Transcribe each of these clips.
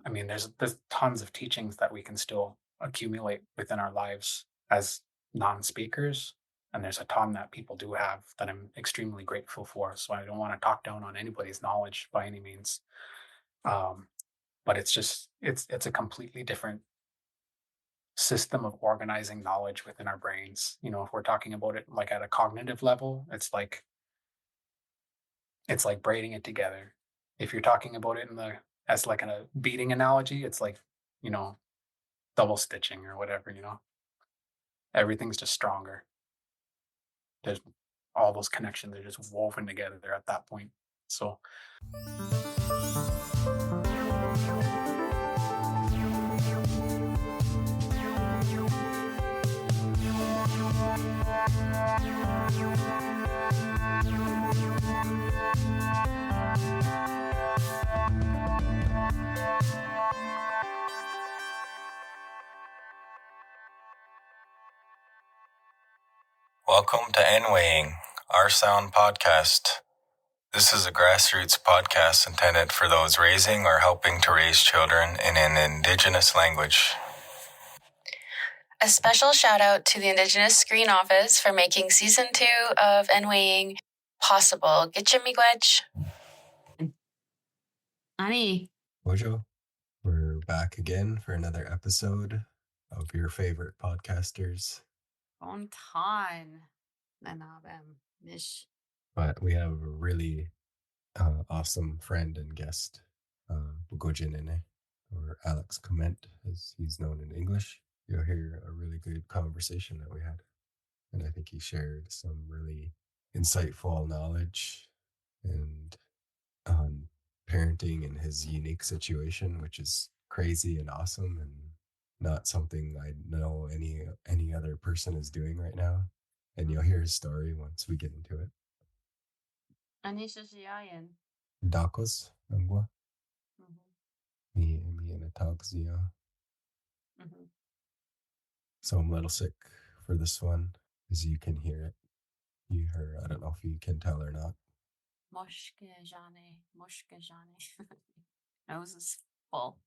I mean, there's tons of teachings that we can still accumulate within our lives as non-speakers, and there's a ton that people do have that I'm extremely grateful for. So I don't want to talk down on anybody's knowledge by any means. Um, but it's just it's a completely different system of organizing knowledge within our brains. You know, if we're talking about it like at a cognitive level, it's like braiding it together. If you're talking about it in the as like a beading analogy, it's like, you know, double stitching or whatever, you know. Everything's just stronger. There's all those connections are just woven together at that point. So welcome to N-Weighing, our sound podcast. This is a grassroots podcast intended for those raising or helping to raise children in an Indigenous language. A special shout out to the Indigenous Screen Office for making season 2 of N-Weighing possible. Getcha miigwech? Ani. Bojo, we're back again for another episode of your favorite podcasters. Bontan. Nanabem. Mish. But we have a really awesome friend and guest, Bagwajinini, or Alex Kmett, as he's known in English. You'll hear a really good conversation that we had. And I think he shared some really insightful knowledge and on parenting in his unique situation, which is crazy and awesome and not something I know any other person is doing right now. And you'll hear his story once we get into it. Anisha Shiayan. Dakos, Angwa. Me and Atagzia. So I'm a little sick for this one, as you can hear it. You heard, I don't know if you can tell or not. Moshke Jane. Nose is full.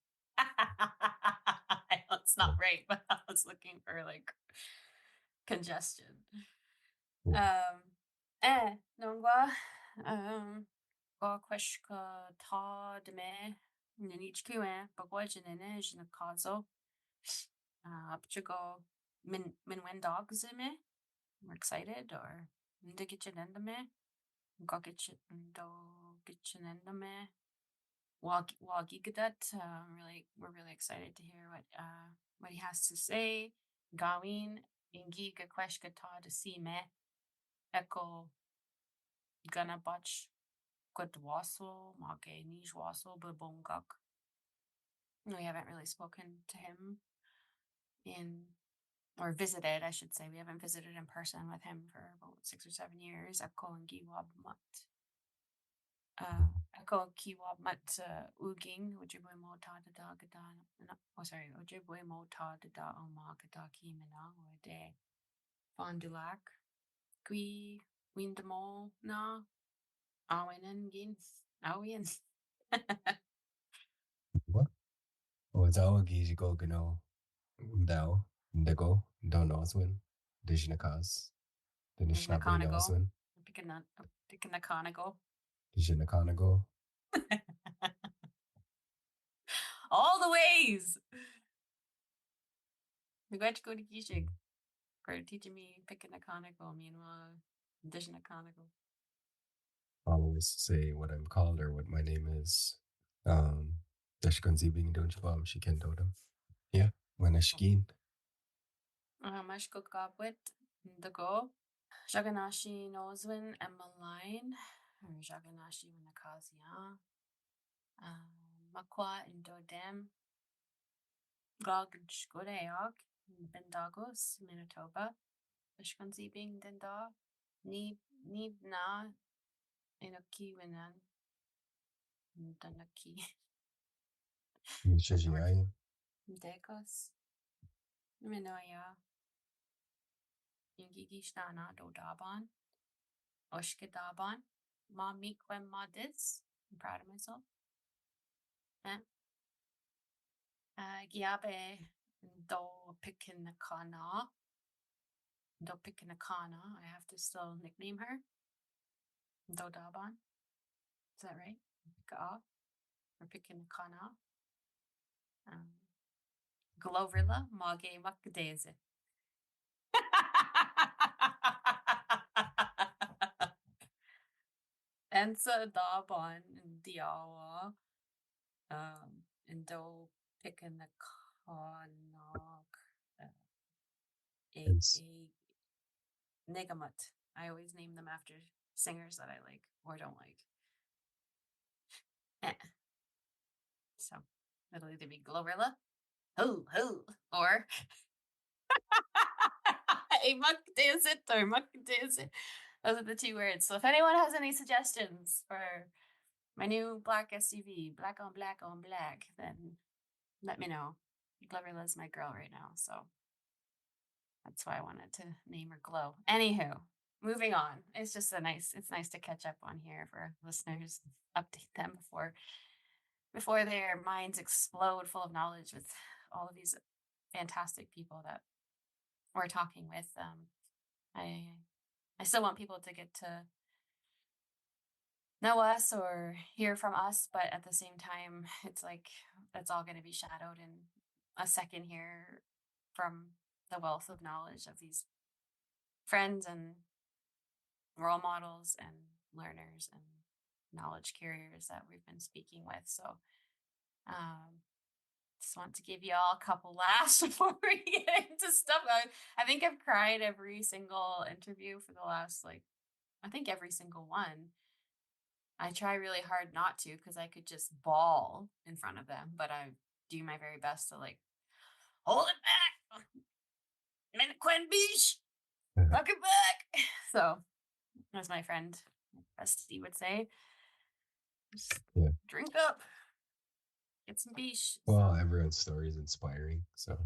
It's not right, but I was looking for like congestion. Nongwa. Go kweshka ta de me. Leech Lake, Bagwajinini-Alex Kmett. Min dogs me. We're excited or Indigenous me. Wagigadat. We're really excited to hear what he has to say. Gawin ingi gakweshka ta de si me. Echo gonna botch good wassel, mage niche wassel, bebongak. We haven't really spoken to him or visited, I should say. We haven't visited in person with him for about 6 or 7 years. Echo and Giwabmat. Echo Kiwabmat Uging, Ojibwemotaadidaa Omaa Gidakiiminaang, or de Fond du Lac. Gui Windamo na Awinen Gin Awin. What? Ozawa Gijigo Gano Dao Ndego Donoswin Dijinakas Dinishnabi Noswin Pikanakanago. Dijinakanago. All the ways. I'm going to go to Gishig for teaching me Pikanakanago, meanwhile Dijinakanago. I'll always say what I'm called or what my name is. Dashkanzibing Donjabam Shiken Dodam. Yeah, Wanashkin. Mashko Gobwit, the go. Jaganashi Noswin and Maline, or Jaganashi Winakazia. Makwa and Dodem. Gog Shkodeog, Bendagos, Manitoba. Dashkanzibing Denda. Nib na Inoki Winan. Danaki. Nishajiayan. Dekos. Minoya. Yingigishana Dodaban. Oshkedaban. Mamikwem Madis. I'm proud of myself. Giabe do Pikinakana. Do Pikinakana. I have to still nickname her. Do Daban. Is that right? Pika or Pikinakana. Gloverla Mage Makdeze. Ensa Daban Diawa. Indo Pikinakana. Hence, Negamut. I always name them after singers that I like or don't like. So it'll either be Glorilla, ho, or a muck dance it or muck dance it. Those are the two words. So if anyone has any suggestions for my new black SUV, black on black on black, then let me know. Glorilla's my girl right now, so that's why I wanted to name her Glow. Anywho, moving on. It's just it's nice to catch up on here for listeners, update them before their minds explode full of knowledge with all of these fantastic people that we're talking with. I still want people to get to know us or hear from us, but at the same time, it's like that's all going to be shadowed in a second here from the wealth of knowledge of these friends and role models and learners and knowledge carriers that we've been speaking with. So just want to give you all a couple laughs before we get into stuff. I think I've cried every single interview for the last, I think every single one. I try really hard not to because I could just bawl in front of them, but I do my very best to hold it back. Minute Quinn Beach. Fuck it back. So, as my friend Rusty would say, just drink up. Get some beach. Well, everyone's story is inspiring, so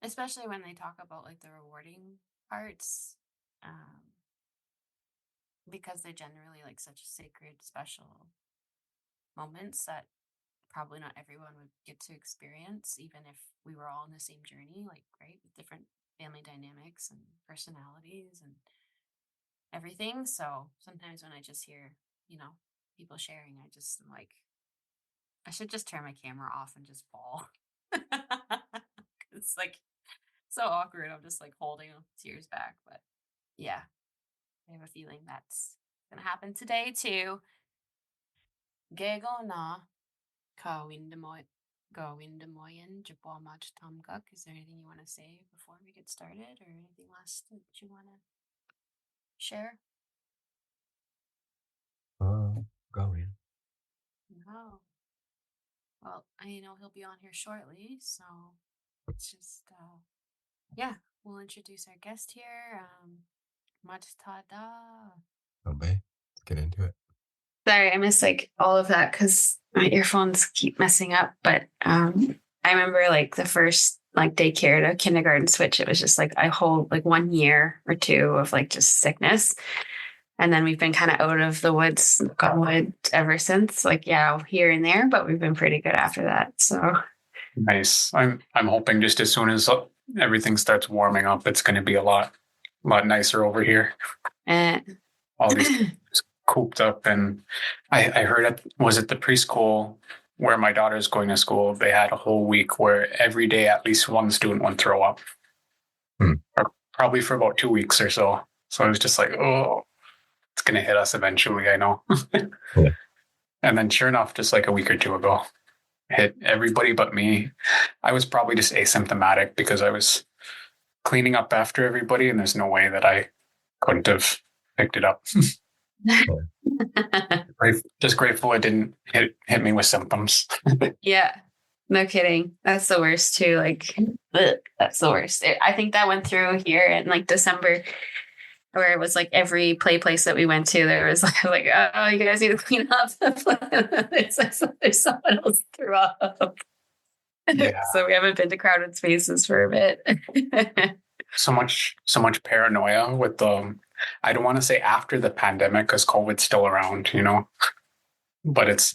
especially when they talk about the rewarding parts, because they're generally such sacred, special moments that probably not everyone would get to experience, even if we were all in the same journey, right, with different family dynamics and personalities and everything. So sometimes when I just hear, people sharing, I just am I should just turn my camera off and just bawl. It's so awkward. I'm just holding tears back. But yeah, I have a feeling that's gonna happen today too. Gego na Kawindamoyan Jabomach Tomguk. Is there anything you want to say before we get started, or anything last that you want to share? go in. No. Well, I know he'll be on here shortly, so it's just yeah, we'll introduce our guest here. Matada. Okay, let's get into it. Sorry, I missed all of that because my earphones keep messing up. But I remember the first daycare to kindergarten switch. It was just I hold 1 year or two of just sickness, and then we've been kind of out of the woods, ever since. Here and there, but we've been pretty good after that. So nice. I'm hoping just as soon as everything starts warming up, it's going to be a lot nicer over here. All these cooped up, and I heard was it the preschool where my daughter's going to school, they had a whole week where every day at least one student would throw up. Or probably for about 2 weeks or so. So I was just oh, it's gonna hit us eventually, I know. Yeah. And then sure enough, just a week or two ago, hit everybody but me. I was probably just asymptomatic because I was cleaning up after everybody, and there's no way that I couldn't have picked it up. Just grateful it didn't hit me with symptoms. Yeah, no kidding. That's the worst too. That's the worst. I think that went through here in December, where it was every play place that we went to, there was oh, you guys need to clean up. There's someone else threw up. Yeah. So we haven't been to crowded spaces for a bit. so much paranoia with I don't want to say after the pandemic because COVID's still around, but it's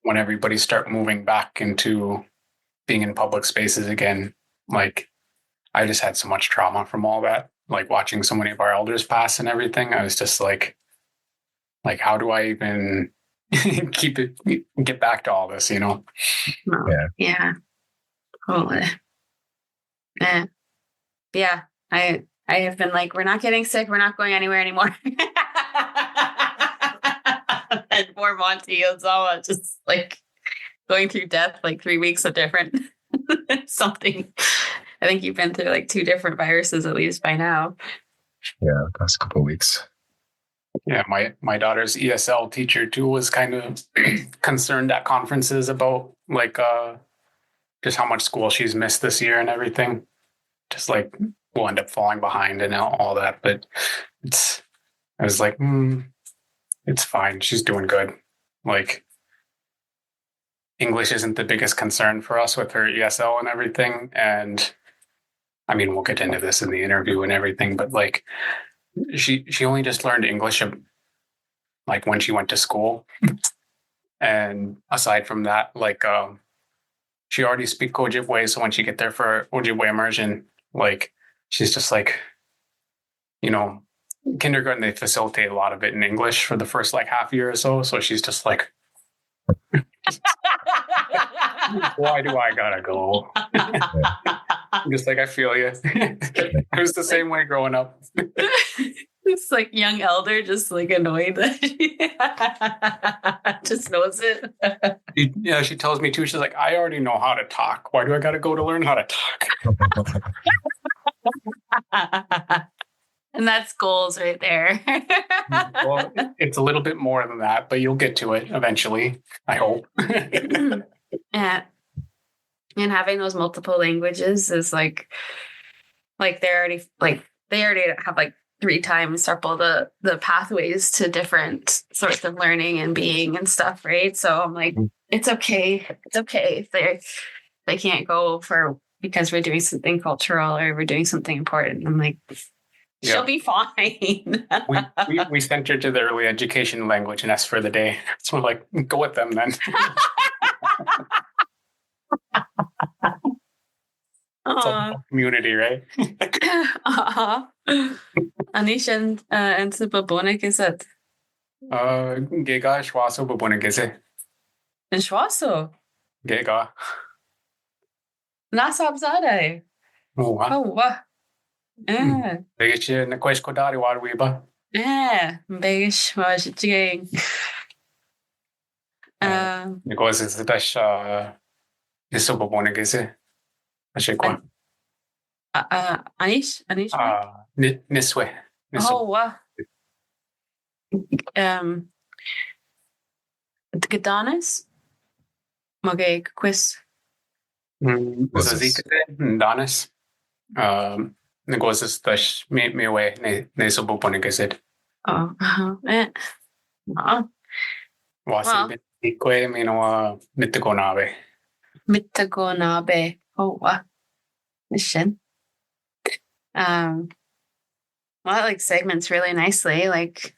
when everybody start moving back into being in public spaces again, like I just had so much trauma from all that, like watching so many of our elders pass and everything. I was just like how do I even get back to all this, No. Yeah. Totally. Yeah. I have been like, we're not getting sick. We're not going anywhere anymore. And poor Monty Ozawa just like going through death, like 3 weeks of different something. I think you've been through like 2 different viruses at least by now. Yeah, past couple of weeks. Yeah, my daughter's ESL teacher too was kind of concerned at conferences about like just how much school she's missed this year and everything. Just like we'll end up falling behind and all that, but I was like, it's fine. She's doing good. Like English isn't the biggest concern for us with her ESL and everything. And I mean, we'll get into this in the interview and everything, but like she only just learned English like when she went to school. And aside from that, like she already speaks Ojibwe, so when she get there for Ojibwe immersion, like she's just like, you know, kindergarten they facilitate a lot of it in English for the first like half year or so. So she's just like, why do I gotta go? I'm just like, I feel you. It was the same way growing up. It's like young elder, just like annoyed that she just knows it. She tells me too. She's like, I already know how to talk. Why do I got to go to learn how to talk? And that's goals right there. Well, it's a little bit more than that, but you'll get to it eventually, I hope. Yeah. And having those multiple languages is like they already have like 3 times triple the pathways to different sorts of learning and being and stuff, right? So I'm like, it's okay. It's okay if they can't go because we're doing something cultural or we're doing something important. I'm like, she'll be fine. we sent her to the early education language and asked for the day. So we're like, go with them then. It's a community, right? Anishan and Babonik is it? Gega Schwaso Babonik is it? In Schwaso? Gega. Nasabzade. Oh, Yeah. Begish na kweshko dari warwi ba? Yeah. Begish wajiging. Because it's dash iso Babonik is it? Ashikwa. Anish? Niswe. Oh, wow. Gadanis? Okay, quiz. Zazikate, Danis. Negoses dash me away, Neso Babonik is it? Oh, Wasi Ikwe, Mino, Mitagonabe. Mitagonabe. Oh, wow. Mission. Well, that like segments really nicely. Like,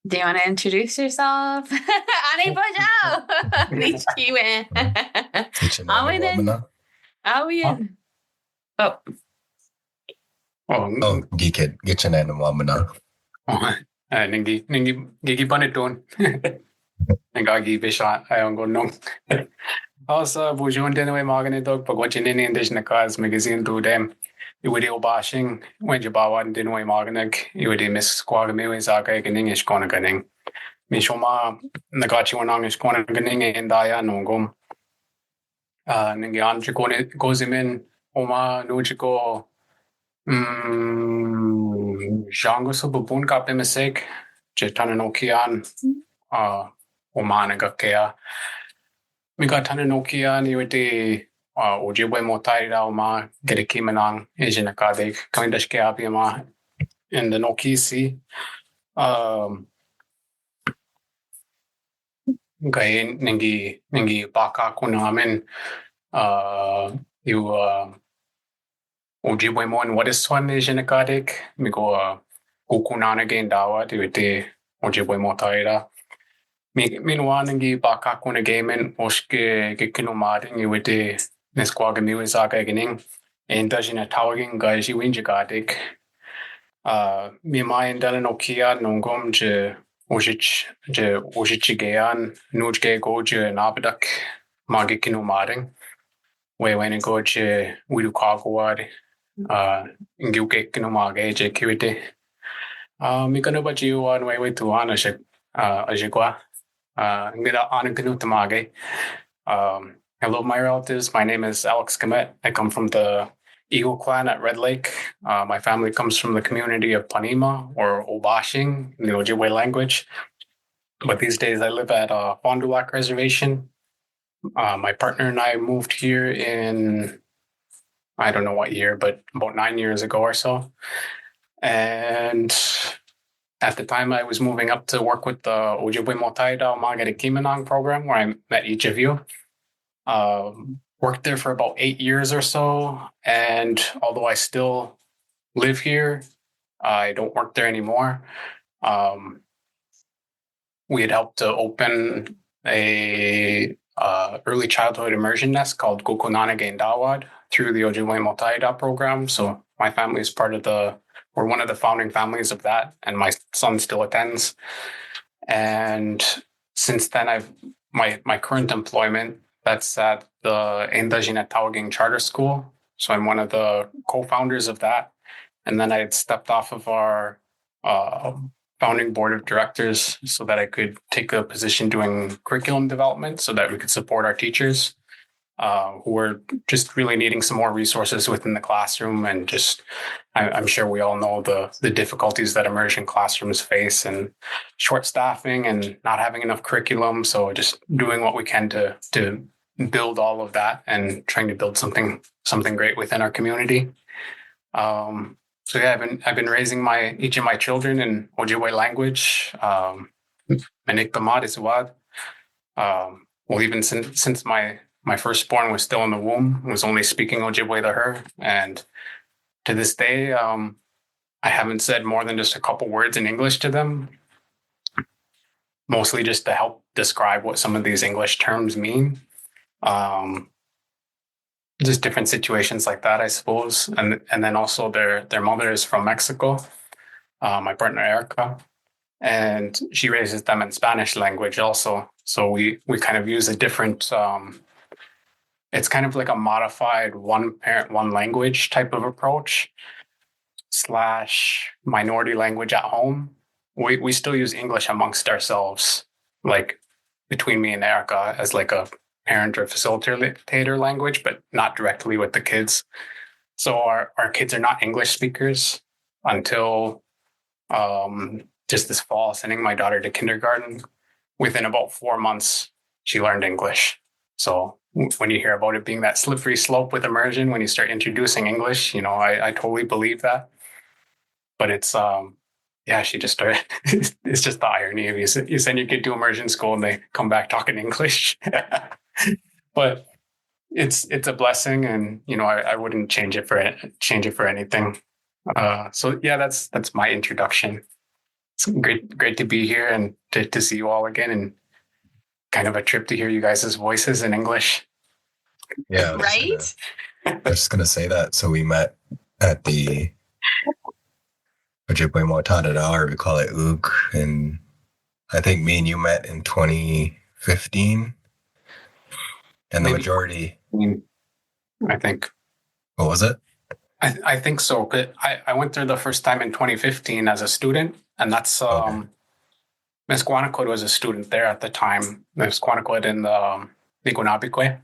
do you want to introduce yourself? Ani Bojao! Leech Kiwe. Awin. Oh. Geekhead. Get your name, Wamana. Ningi Gigi Banitun. Nagagi Bisha, I don't go no. Also, Bujun Denaway Maganidog, Bagwajinini Indigenous magazine do them. You would ill bashing when you bow out Dinway Maganig, you would miss Squagamiwi Zaka and English Conaganing. Mishoma Nagachiwanang is Conaganing and Daya Nongum. Ningian goes him in Oma Nujiko Jangus of Babun Kapimisek, Jetanokian, Omanagakea. We got Tananokian, you would Ojibwemotaadidaa Omaa Gidakiiminaang Ejinakaadeg Kamindashke Abiyama in the Nokisi. Gay Ningi Baka Kunamin you Ojibwemo and what is one Ejinakaadeg? We go Gookonaanig Endaawaad, you would Ojibwemotaadidaa. Meanwhile, Ningi Baka Kuna Gamen Oshke Gikinumaading, you would Nesquagamilizagagining, Endazhi-Nitaawiging Charter School. Mimai Delanokia Nongom Ojichigean Nujge Goje Nabadak Magikinumading, Waywen Goje Widukagwad, Nguke Kinumage Jakivite. Mikanobajiwan Way to Ajigua, Ngida Anakanutamage. Hello, my relatives. My name is Alex Kmett. I come from the Eagle clan at Red Lake. My family comes from the community of Ponemah or Obashing in the Ojibwe language. But these days I live at Fond du Lac reservation. My partner and I moved here in, I don't know what year, but about 9 years ago or so. And at the time I was moving up to work with the Ojibwemotaadidaa Omaa Gidakiiminaang program where I met each of you. Worked there for about 8 years or so. And although I still live here, I don't work there anymore. We had helped to open a early childhood immersion nest called Gookonaanig and Endaawaad through the Ojibwemotaadidaa program. So my family is we're one of the founding families of that, and my son still attends. And since then, my current employment, that's at the Endazhi-Nitaawiging Charter School. So I'm one of the co-founders of that. And then I had stepped off of our founding board of directors so that I could take a position doing curriculum development so that we could support our teachers who were just really needing some more resources within the classroom. And just, I'm sure we all know the difficulties that immersion classrooms face and short staffing and not having enough curriculum. So just doing what we can to build all of that and trying to build something great within our community. So yeah, I've been raising each of my children in Ojibwe language. Well, even since my firstborn was still in the womb, was only speaking Ojibwe to her, and to this day, I haven't said more than just a couple words in English to them. Mostly just to help describe what some of these English terms mean. Just different situations like that, I suppose. And then also their mother is from Mexico, my partner Erica, and she raises them in Spanish language also. So we kind of use a different, it's kind of like a modified one parent, one language type of approach / minority language at home. We still use English amongst ourselves, like between me and Erica as like a parent or facilitator language, but not directly with the kids. So our kids are not English speakers until just this fall, sending my daughter to kindergarten. Within about 4 months, she learned English. So when you hear about it being that slippery slope with immersion, when you start introducing English, I totally believe that. But it's she just started. It's just the irony of you send your kid to immersion school and they come back talking English. But it's a blessing, and I wouldn't change it for anything. So yeah, that's my introduction. It's great to be here and to see you all again, and kind of a trip to hear you guys' voices in English. Yeah, Right? I was just gonna say that. So we met at the Ojibwemotaadidaa, or we call it OOG, and I think me and you met in 2015. And the majority, I think. What was it? I think so. I went there the first time in 2015 as a student, and that's Miss Guanaquid was a student there at the time. Miss Guanaquid in the Gookonaanig.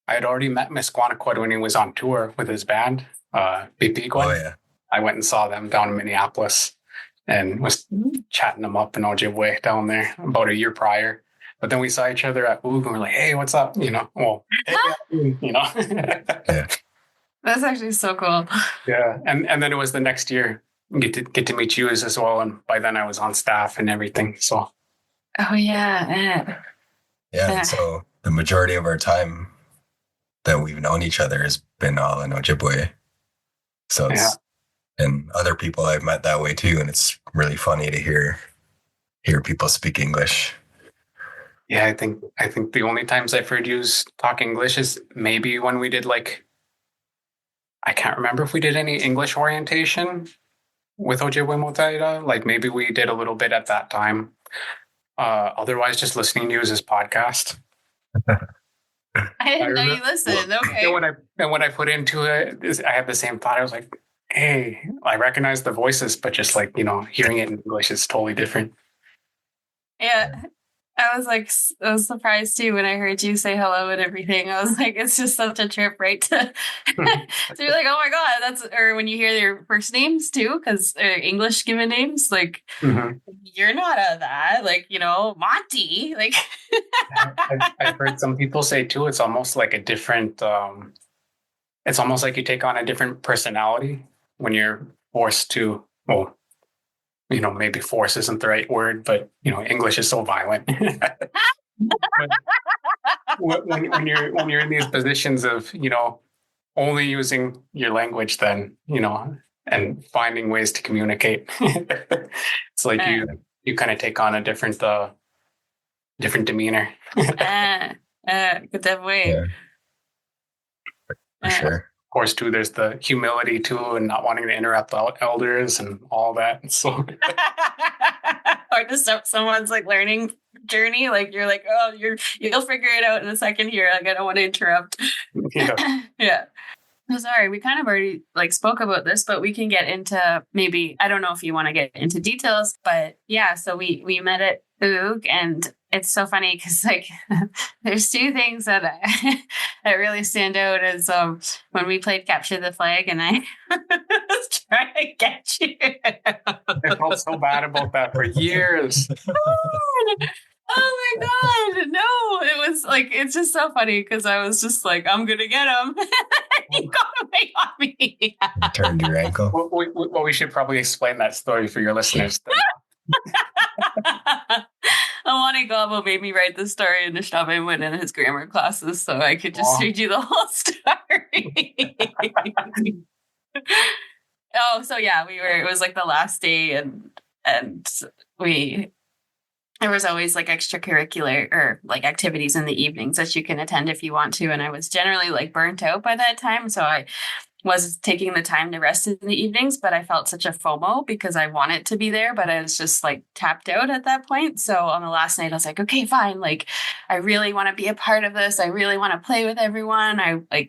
I had already met Miss Guanaquid when he was on tour with his band, BP. Oh yeah. I went and saw them down in Minneapolis and was chatting them up in Ojibwe down there about a year prior. But then we saw each other at OOG and we're like, hey, what's up? Yeah. That's actually so cool. Yeah. And then it was the next year, get to meet you as well. And by then I was on staff and everything. So. Oh, yeah. Yeah. So the majority of our time that we've known each other has been all in Ojibwe. So it's, and other people I've met that way too. And it's really funny to hear people speak English. Yeah, I think the only times I've heard you talk English is maybe when we did like, I can't remember if we did any English orientation with Ojibwemotaadidaa. Like maybe we did a little bit at that time. Otherwise, just listening to you as this podcast. I didn't know you listened. Okay. And when I put into it, I had the same thought. I was like, hey, I recognize the voices, but just like, hearing it in English is totally different. Yeah. I was surprised too when I heard you say hello and everything. I was like, it's just such a trip, right? So you're like, oh my God, or when you hear their first names too, because they're English given names, like, you're not that, like, Monty, like. I've heard some people say too, it's almost like a different, it's almost like you take on a different personality when you're forced to, well, maybe force isn't the right word, but English is so violent. when you're in these positions of only using your language, then and finding ways to communicate, it's like you kind of take on a different demeanor. Good way. Yeah. For sure. Of course, too, there's the humility too, and not wanting to interrupt the elders and all that. So, or to someone's like learning journey, like you're like, oh, you'll figure it out in a second here. Like I don't want to interrupt. Yeah. Yeah. I'm sorry, we kind of already like spoke about this, but we can get into maybe, I don't know if you want to get into details, but yeah, so we met at Oog, and it's so funny because like there's two things that that really stand out is when we played Capture the Flag and I was trying to get you. I felt so bad about that for years. Oh my God, no, it was like, it's just so funny because I was just like, I'm gonna get him. You got away on me. Turned your ankle. Well, we should probably explain that story for your listeners. Alani Gobble made me write the story in the Shabemun in his grammar classes, so I could just read you the whole story. Oh, so yeah, it was like the last day, and there was always like extracurricular or like activities in the evenings that you can attend if you want to. And I was generally like burnt out by that time. So I was taking the time to rest in the evenings, but I felt such a FOMO because I wanted to be there, but I was just like tapped out at that point. So on the last night, I was like, okay, fine. Like, I really want to be a part of this. I really want to play with everyone.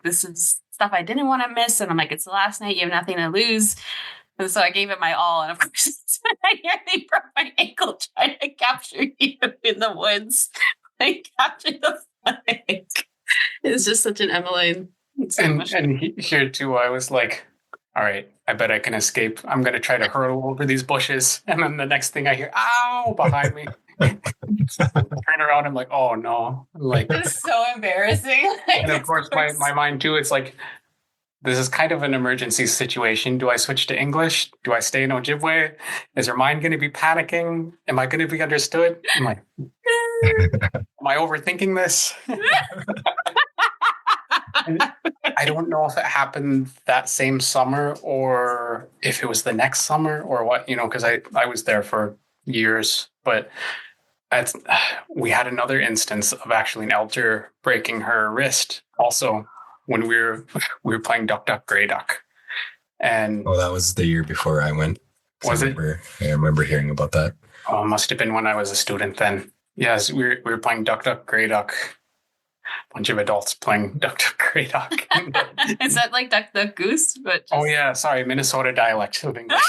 This is stuff I didn't want to miss. And I'm like, it's the last night. You have nothing to lose. And so I gave it my all. And of course, I nearly broke my ankle trying to capture you in the woods. Like, capture the flag. It's just such an Emmeline. And here too, I was like, all right, I bet I can escape. I'm going to try to hurtle over these bushes. And then the next thing I hear, ow, behind me. Turn around, I'm like, oh no. Like, it's so embarrassing. And of course, my mind too, it's like, this is kind of an emergency situation. Do I switch to English? Do I stay in Ojibwe? Is her mind going to be panicking? Am I going to be understood? I'm like, am I overthinking this? I don't know if it happened that same summer or if it was the next summer or what, because I was there for years. But we had another instance of actually an elder breaking her wrist also when we were playing Duck, Duck, Grey Duck. And that was the year before I went. Was it? I remember hearing about that. Oh, it must have been when I was a student then. Yes, we were playing Duck, Duck, Grey Duck. A bunch of adults playing Duck, Duck, Grey Duck. Is that like Duck, Duck, Goose? But Oh yeah, sorry, Minnesota dialect of English.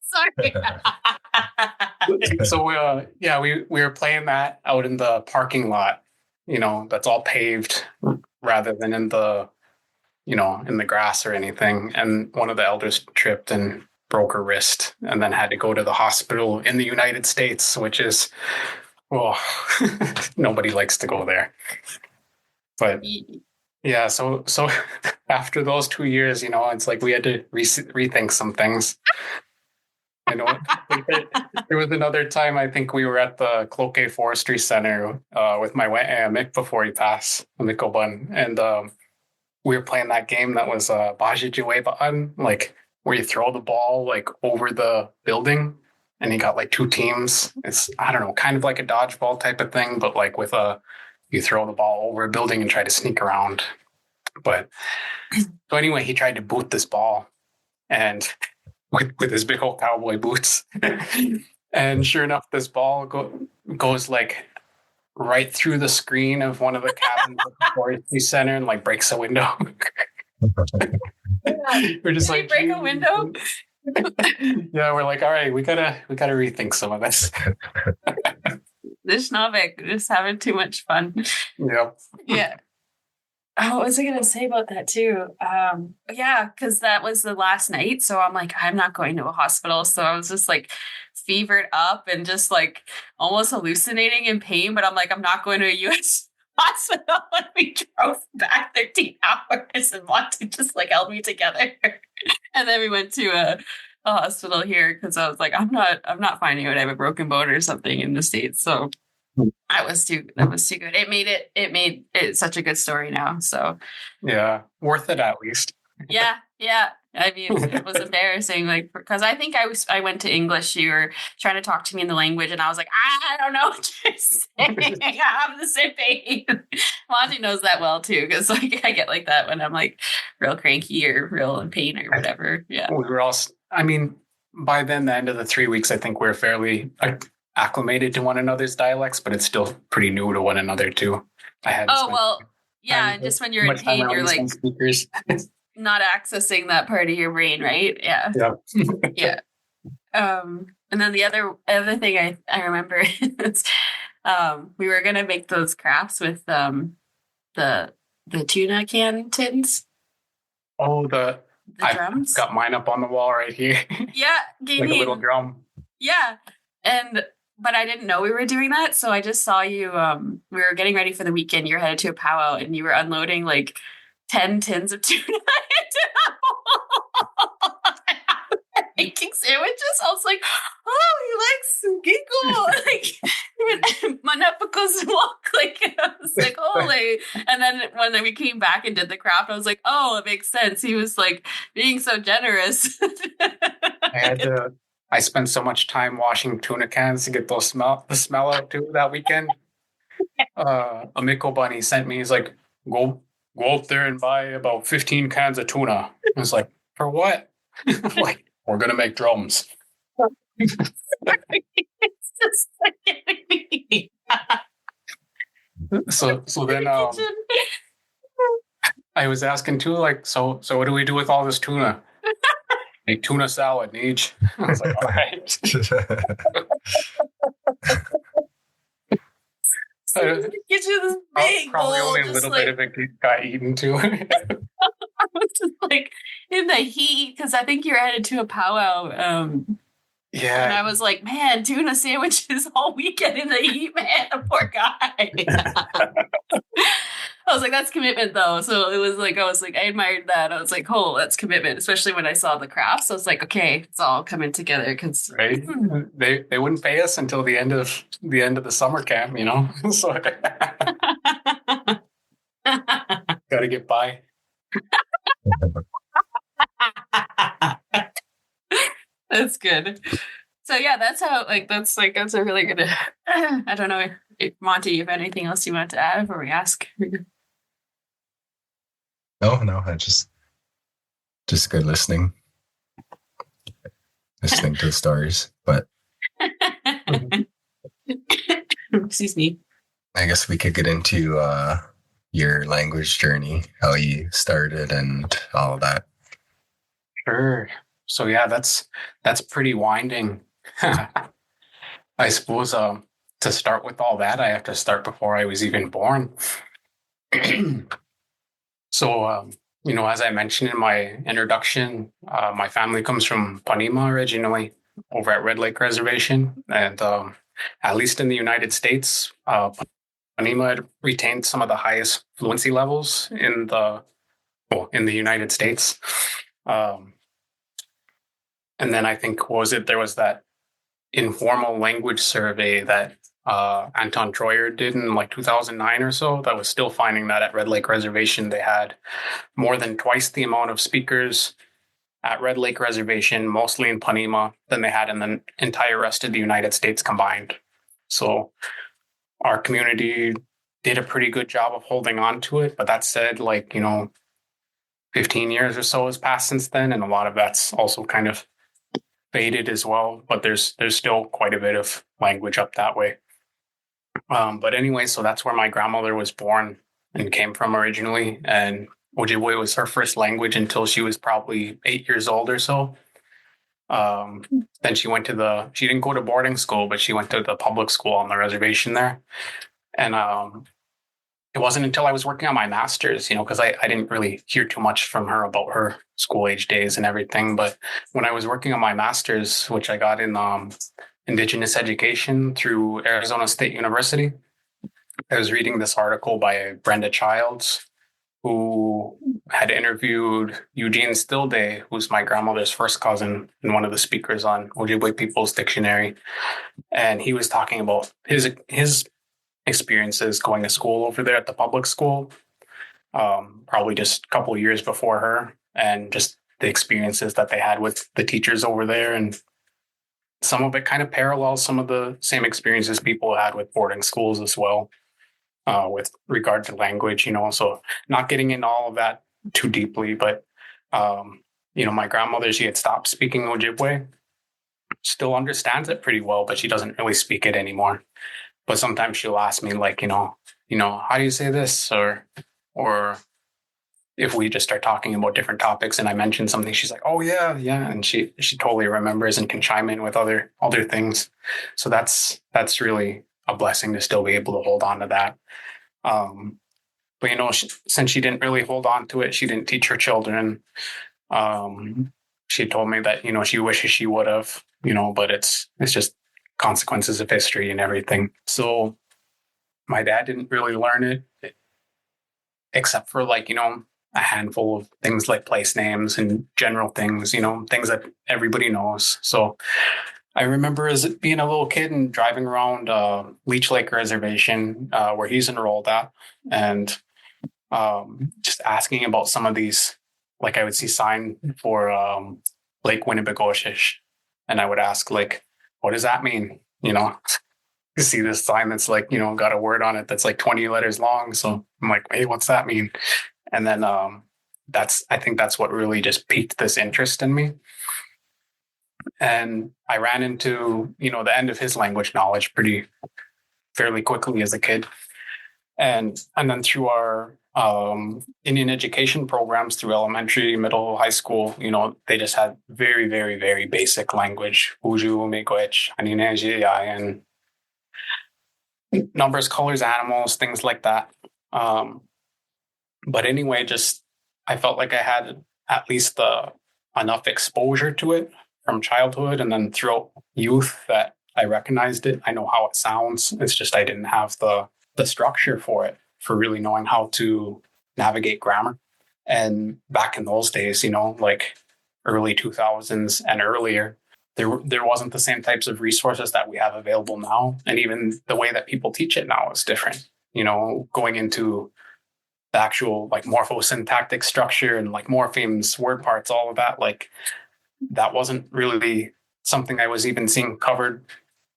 Sorry. So we were playing that out in the parking lot. That's all paved rather than in the in the grass or anything. And one of the elders tripped and broke her wrist and then had to go to the hospital in the United States, which is, nobody likes to go there. But yeah, so after those 2 years, it's like we had to rethink some things. There was another time I think we were at the Cloquet Forestry Center with my Mick before he passed, Mick Obun, and we were playing that game that was Bagwajinini-Alex Kmett, like where you throw the ball like over the building and he got like two teams. It's, I don't know, kind of like a dodgeball type of thing, but like you throw the ball over a building and try to sneak around. But so anyway, he tried to boot this ball, and with his big old cowboy boots, and sure enough, this ball goes like right through the screen of one of the cabins at the forestry center and like breaks a window. We're just Did he break a window? Yeah, we're like, all right, we gotta rethink some of this. The Schnabik just having too much fun. Yep. Yeah. Oh, what was I gonna say about that too? Yeah, because that was the last night. So I'm like, I'm not going to a hospital. So I was just like fevered up and just like almost hallucinating in pain. But I'm like, I'm not going to a US hospital. And we drove back 13 hours and Monty just like held me together. And then we went to a hospital here because I was like, I'm not finding out I have a broken bone or something in the States. So that was too good. It made it such a good story now. So yeah, worth it at least. yeah. I mean, it was embarrassing, like, because I think I went to English. You were trying to talk to me in the language, and I was like, I don't know what you're saying. I'm the same thing. Monty knows that well too, because like I get like that when I'm like real cranky or real in pain or whatever. Yeah, we were all. I mean, by then, the end of the 3 weeks, I think we're fairly acclimated to one another's dialects, but it's still pretty new to one another too. Just when you're in pain, you're like speakers. not accessing that part of your brain, right? Yeah. Yeah. And then the other thing I remember is we were gonna make those crafts with the tuna can tins. Oh, the drums. Got mine up on the wall right here. Yeah, like a little drum. Yeah, but I didn't know we were doing that, so I just saw you. We were getting ready for the weekend. You're headed to a powwow, and you were unloading like 10 tins of tuna making sandwiches. I was like, oh, he likes giggle. Like, manapakos walk. Like, I was like, holy. And then when we came back and did the craft, I was like, oh, it makes sense. He was like being so generous. I spent so much time washing tuna cans to get the smell out too that weekend. A Miko bunny sent me, he's like, go out there and buy about 15 cans of tuna. I was like, for what? Like, we're gonna make drums. It's just like so then I was asking too, like, so what do we do with all this tuna? Make tuna salad, Neej. I was like, all right. Get you this big probably bowl, only a little bit of it got eaten too. I was just like in the heat because I think you're headed to a powwow. Yeah, and I was like, man, tuna sandwiches all weekend in the heat, man. The poor guy. I was like, that's commitment though. So it was like, I admired that. I was like, oh, that's commitment, especially when I saw the crafts. I was like, okay, it's all coming together because right. They wouldn't pay us until the end of the summer camp, you know. So gotta get by. That's good. So yeah, that's a really good. I don't know, if Monty, if anything else you want to add before we ask. No, I just good listening to the stories. But excuse me. I guess we could get into your language journey, how you started, and all of that. Sure. So yeah, that's pretty winding. I suppose to start with all that, I have to start before I was even born. So, as I mentioned in my introduction, my family comes from Ponemah originally, over at Red Lake Reservation. And at least in the United States, Ponemah had retained some of the highest fluency levels in the United States. And then I think, there was that informal language survey that Anton Troyer did in like 2009 or so, that was still finding that at Red Lake Reservation, they had more than twice the amount of speakers at Red Lake Reservation, mostly in Ponemah, than they had in the entire rest of the United States combined. So our community did a pretty good job of holding on to it. But that said, 15 years or so has passed since then, and a lot of that's also kind of faded as well. But there's still quite a bit of language up that way. But anyway, so that's where my grandmother was born and came from originally, and Ojibwe was her first language until she was probably 8 years old or so. Then she didn't go to boarding school, but she went to the public school on the reservation there. And it wasn't until I was working on my master's, because I didn't really hear too much from her about her school age days and everything. But when I was working on my master's, which I got in Indigenous Education through Arizona State University, I was reading this article by Brenda Childs, who had interviewed Eugene Stillday, who's my grandmother's first cousin and one of the speakers on Ojibwe People's Dictionary. And he was talking about his experiences going to school over there at the public school, probably just a couple of years before her, and just the experiences that they had with the teachers over there. And some of it kind of parallels some of the same experiences people had with boarding schools as well, with regard to language, so not getting into all of that too deeply, but, my grandmother, she had stopped speaking Ojibwe, still understands it pretty well, but she doesn't really speak it anymore. But sometimes she'll ask me how do you say this? Or if we just start talking about different topics and I mention something, she's like, oh yeah. And she totally remembers and can chime in with other things. So that's really a blessing to still be able to hold on to that. But since she didn't really hold on to it, she didn't teach her children. She told me that, she wishes she would have, but it's just consequences of history and everything. So my dad didn't really learn it except for a handful of things like place names and general things, things that everybody knows. So I remember as being a little kid and driving around Leech Lake Reservation, where he's enrolled at, and just asking about some of these, I would see sign for Lake Winnibigoshish, and I would ask, what does that mean? You see this sign that's got a word on it that's 20 letters long. So I'm like, hey, what's that mean? And then I think that's what really just piqued this interest in me. And I ran into, the end of his language knowledge fairly quickly as a kid. And then through our Indian education programs through elementary, middle, high school, they just had very, very, very basic language, Uju, Miigwech, and numbers, colors, animals, things like that. But anyway, I felt like I had at least enough exposure to it from childhood and then throughout youth that I recognized it. I know how it sounds. It's just I didn't have the structure for it, for really knowing how to navigate grammar. And back in those days, early 2000s and earlier, there wasn't the same types of resources that we have available now. And even the way that people teach it now is different, going into the actual morphosyntactic structure and morphemes, word parts, all of that, that wasn't really something I was even seeing covered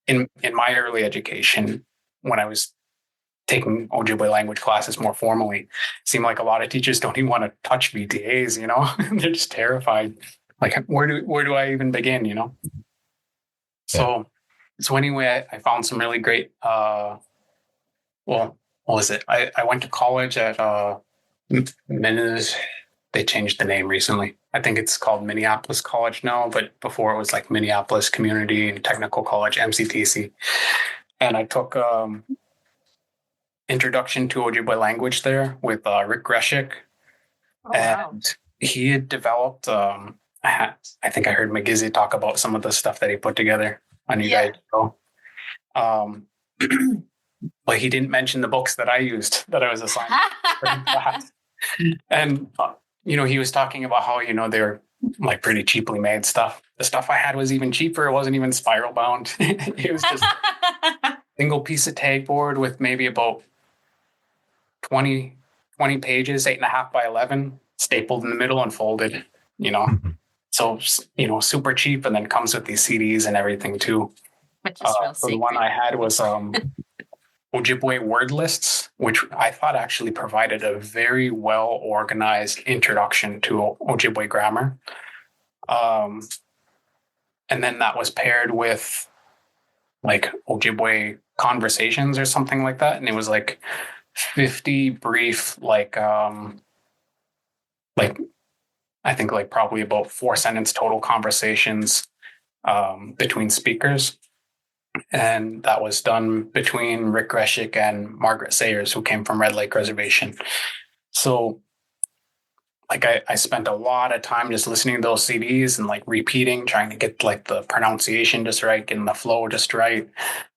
in my early education when I was taking Ojibwe language classes more formally. It seemed like a lot of teachers don't even want to touch VTAs, they're just terrified. Where do I even begin, So anyway, I found some really great, what was it? I went to college at they changed the name recently. I think it's called Minneapolis College now, but before it was Minneapolis Community and Technical College, MCTC. And I took Introduction to Ojibwe Language there with Rick Greshik. Oh, wow. And he had developed, I think I heard McGizzy talk about some of the stuff that he put together on you guys' show. But he didn't mention the books that I used that I was assigned for the class. And, he was talking about how, they're pretty cheaply made stuff. The stuff I had was even cheaper. It wasn't even spiral bound. It was just a single piece of tag board with maybe about 20 pages, 8.5 by 11, stapled in the middle and folded, So, super cheap, and then comes with these CDs and everything too. Which is real So the one I had was Ojibwe word lists, which I thought actually provided a very well organized introduction to Ojibwe grammar. And then that was paired with like Ojibwe conversations or something like that. And it was like 50 brief, like I think like probably about 4 sentence total conversations between speakers. And that was done between Rick Greshik and Margaret Sayers, who came from Red Lake Reservation. So like I spent a lot of time just listening to those CDs and like repeating, trying to get like the pronunciation just right, getting the flow just right.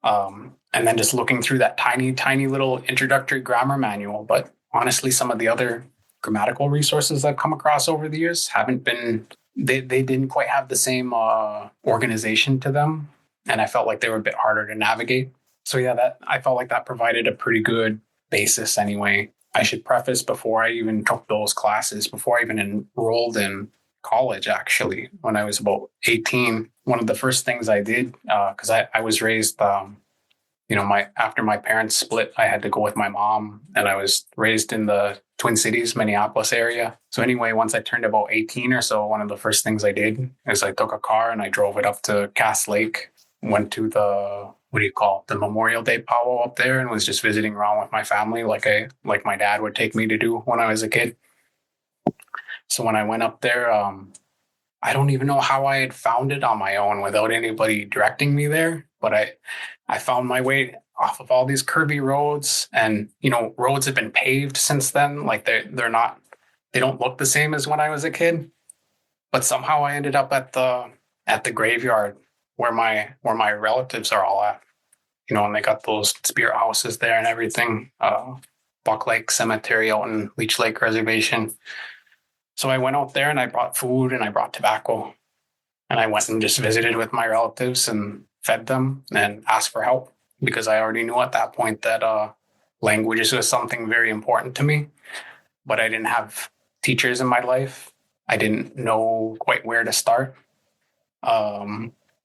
And then just looking through that tiny little introductory grammar manual. But honestly, some of the other grammatical resources I've come across over the years they didn't quite have the same organization to them. And I felt like they were a bit harder to navigate. So yeah, I felt like that provided a pretty good basis anyway. I should preface, before I even took those classes, before I even enrolled in college, actually, when I was about 18, one of the first things I did, because I was raised, after my parents split, I had to go with my mom, and I was raised in the Twin Cities, Minneapolis area. So anyway, once I turned about 18 or so, one of the first things I did is I took a car and I drove it up to Cass Lake, went to the Memorial Day powwow up there, and was just visiting around with my family like my dad would take me to do when I was a kid. So when I went up there, I don't even know how I had found it on my own without anybody directing me there, but I found my way off of all these curvy roads, and roads have been paved since then. Like they don't look the same as when I was a kid, but somehow I ended up at the graveyard where my relatives are all at. And they got those spirit houses there and everything. Buck Lake Cemetery out in Leech Lake Reservation. So I went out there and I brought food and I brought tobacco, and I went and just visited with my relatives and fed them and asked for help, because I already knew at that point that languages was something very important to me, but I didn't have teachers in my life. I didn't know quite where to start.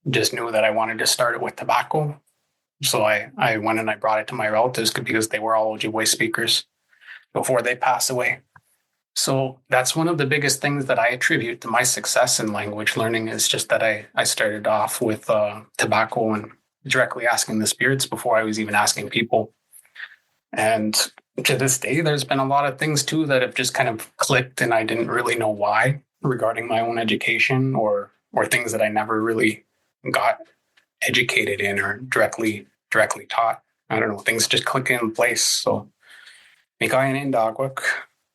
Just knew that I wanted to start it with tobacco. So I went and I brought it to my relatives because they were all Ojibwe speakers before they passed away. So that's one of the biggest things that I attribute to my success in language learning, is just that I started off with tobacco and directly asking the spirits before I was even asking people. And to this day, there's been a lot of things too that have just kind of clicked, and I didn't really know why, regarding my own education or things that I never really got educated in or directly taught. I don't know, things just click in place. So Mikayan in Dagwak,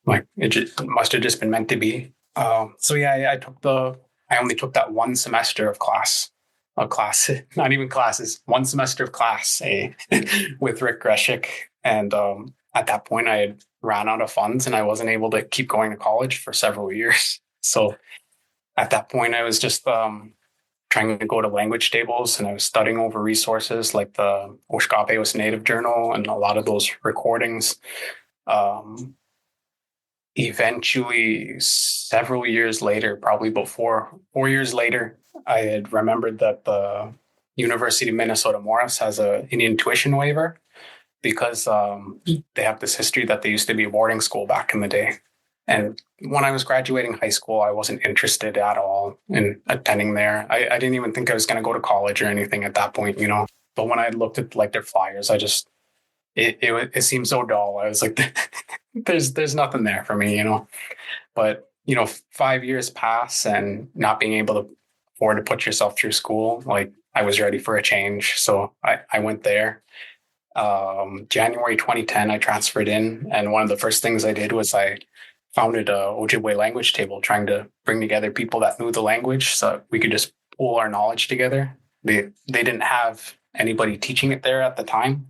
like it must have just been meant to be. So yeah, I only took that one semester of class, not even classes, one semester of class with Rick Greshik. And at that point I had ran out of funds and I wasn't able to keep going to college for several years. So at that point I was just trying to go to language tables, and I was studying over resources like the Oshkapewas Native Journal and a lot of those recordings. Eventually, several years later, probably about 4 years later, I had remembered that the University of Minnesota Morris has an Indian tuition waiver, because they have this history that they used to be a boarding school back in the day. And when I was graduating high school, I wasn't interested at all in attending there. I didn't even think I was going to go to college or anything at that point, But when I looked at like their flyers, it seemed so dull. I was like, there's nothing there for me, But 5 years pass and not being able to afford to put yourself through school, like I was ready for a change, so I went there. January 2010, I transferred in, and one of the first things I did was I founded a Ojibwe language table, trying to bring together people that knew the language so we could just pool our knowledge together. They didn't have anybody teaching it there at the time.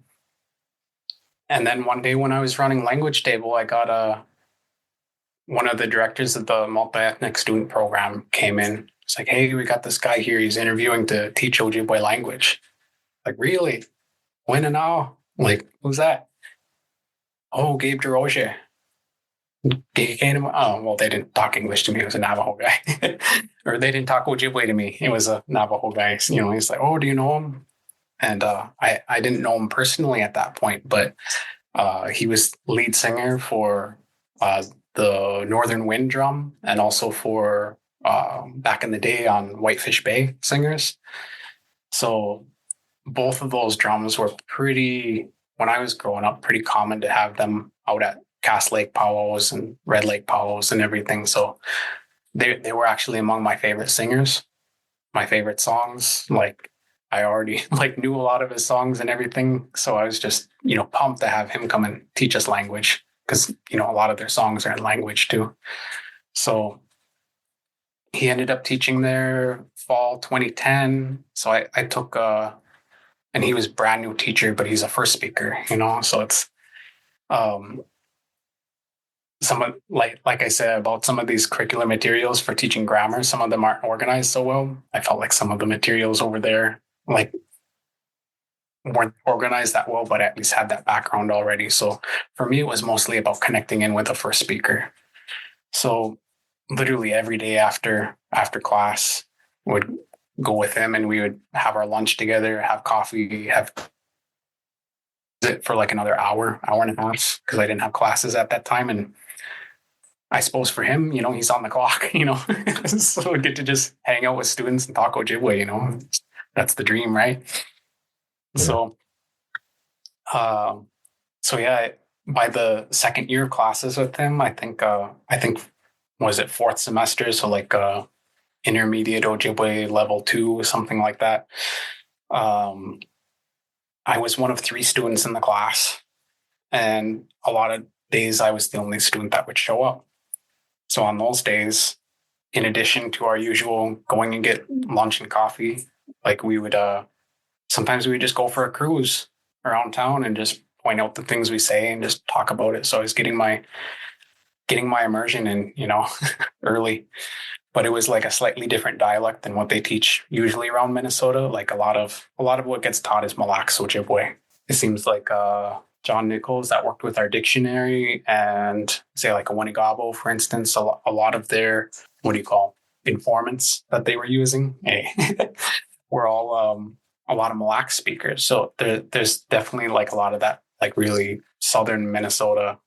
And then one day when I was running language table, I got one of the directors of the multi-ethnic student program came in. It's like, hey, we got this guy here. He's interviewing to teach Ojibwe language. Like, really? When and now? Like, who's that? Oh, Gabe Deroche. Oh, well, they didn't talk English to me. It was a Navajo guy. Or they didn't talk Ojibwe to me. It was a Navajo guy. You know, he's like, oh, do you know him? And I didn't know him personally at that point, but he was lead singer for the Northern Wind drum and also for back in the day on Whitefish Bay Singers. So both of those drums were pretty, when I was growing up, pretty common to have them out at Cass Lake powwows and Red Lake powwows and everything. So they were actually among my favorite singers, my favorite songs. Like I already like knew a lot of his songs and everything. So I was just, you know, pumped to have him come and teach us language because, you know, a lot of their songs are in language too. So he ended up teaching there fall 2010. So I took and he was brand new teacher, but he's a first speaker, you know. So it's some of like I said about some of these curricular materials for teaching grammar, some of them aren't organized so well. I felt like some of the materials over there like weren't organized that well, but at least had that background already. So for me, it was mostly about connecting in with the first speaker. So literally every day after class would go with him and we would have our lunch together, have coffee, have it for like another hour and a half because I didn't have classes at that time. And I suppose for him, you know, he's on the clock, you know, so we get to just hang out with students and talk Ojibwe, you know, that's the dream, right? Yeah. So yeah, by the second year of classes with him, I think was it fourth semester, so like intermediate Ojibwe level 2 or something like that. I was one of 3 students in the class, and a lot of days I was the only student that would show up. So on those days, in addition to our usual going and get lunch and coffee, like we would sometimes we would just go for a cruise around town and just point out the things we say and just talk about it. So I was getting my immersion in, you know, early. But it was like a slightly different dialect than what they teach usually around Minnesota. Like a lot of what gets taught is Mille Lacs Ojibwe. It seems like John Nichols that worked with our dictionary and say like a Winnegogo, for instance, a lot of their, what do you call, informants that they were using were all a lot of Mille Lacs speakers. So there's definitely like a lot of that, like really southern Minnesota,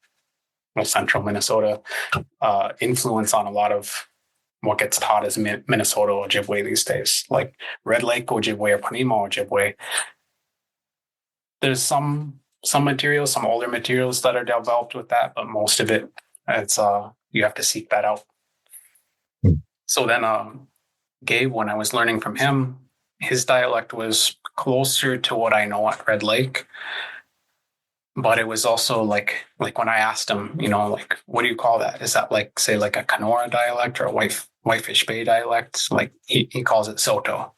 well, central Minnesota influence on a lot of what gets taught as Minnesota Ojibwe these days, like Red Lake Ojibwe or Ponemah Ojibwe. There's some materials, some older materials that are developed with that, but most of it, it's you have to seek that out. So then Gabe, when I was learning from him, his dialect was closer to what I know at Red Lake. But it was also like when I asked him, you know, like, what do you call that? Is that like, say, like a Kenora dialect or a Whitefish Bay dialect? Like he calls it Soto.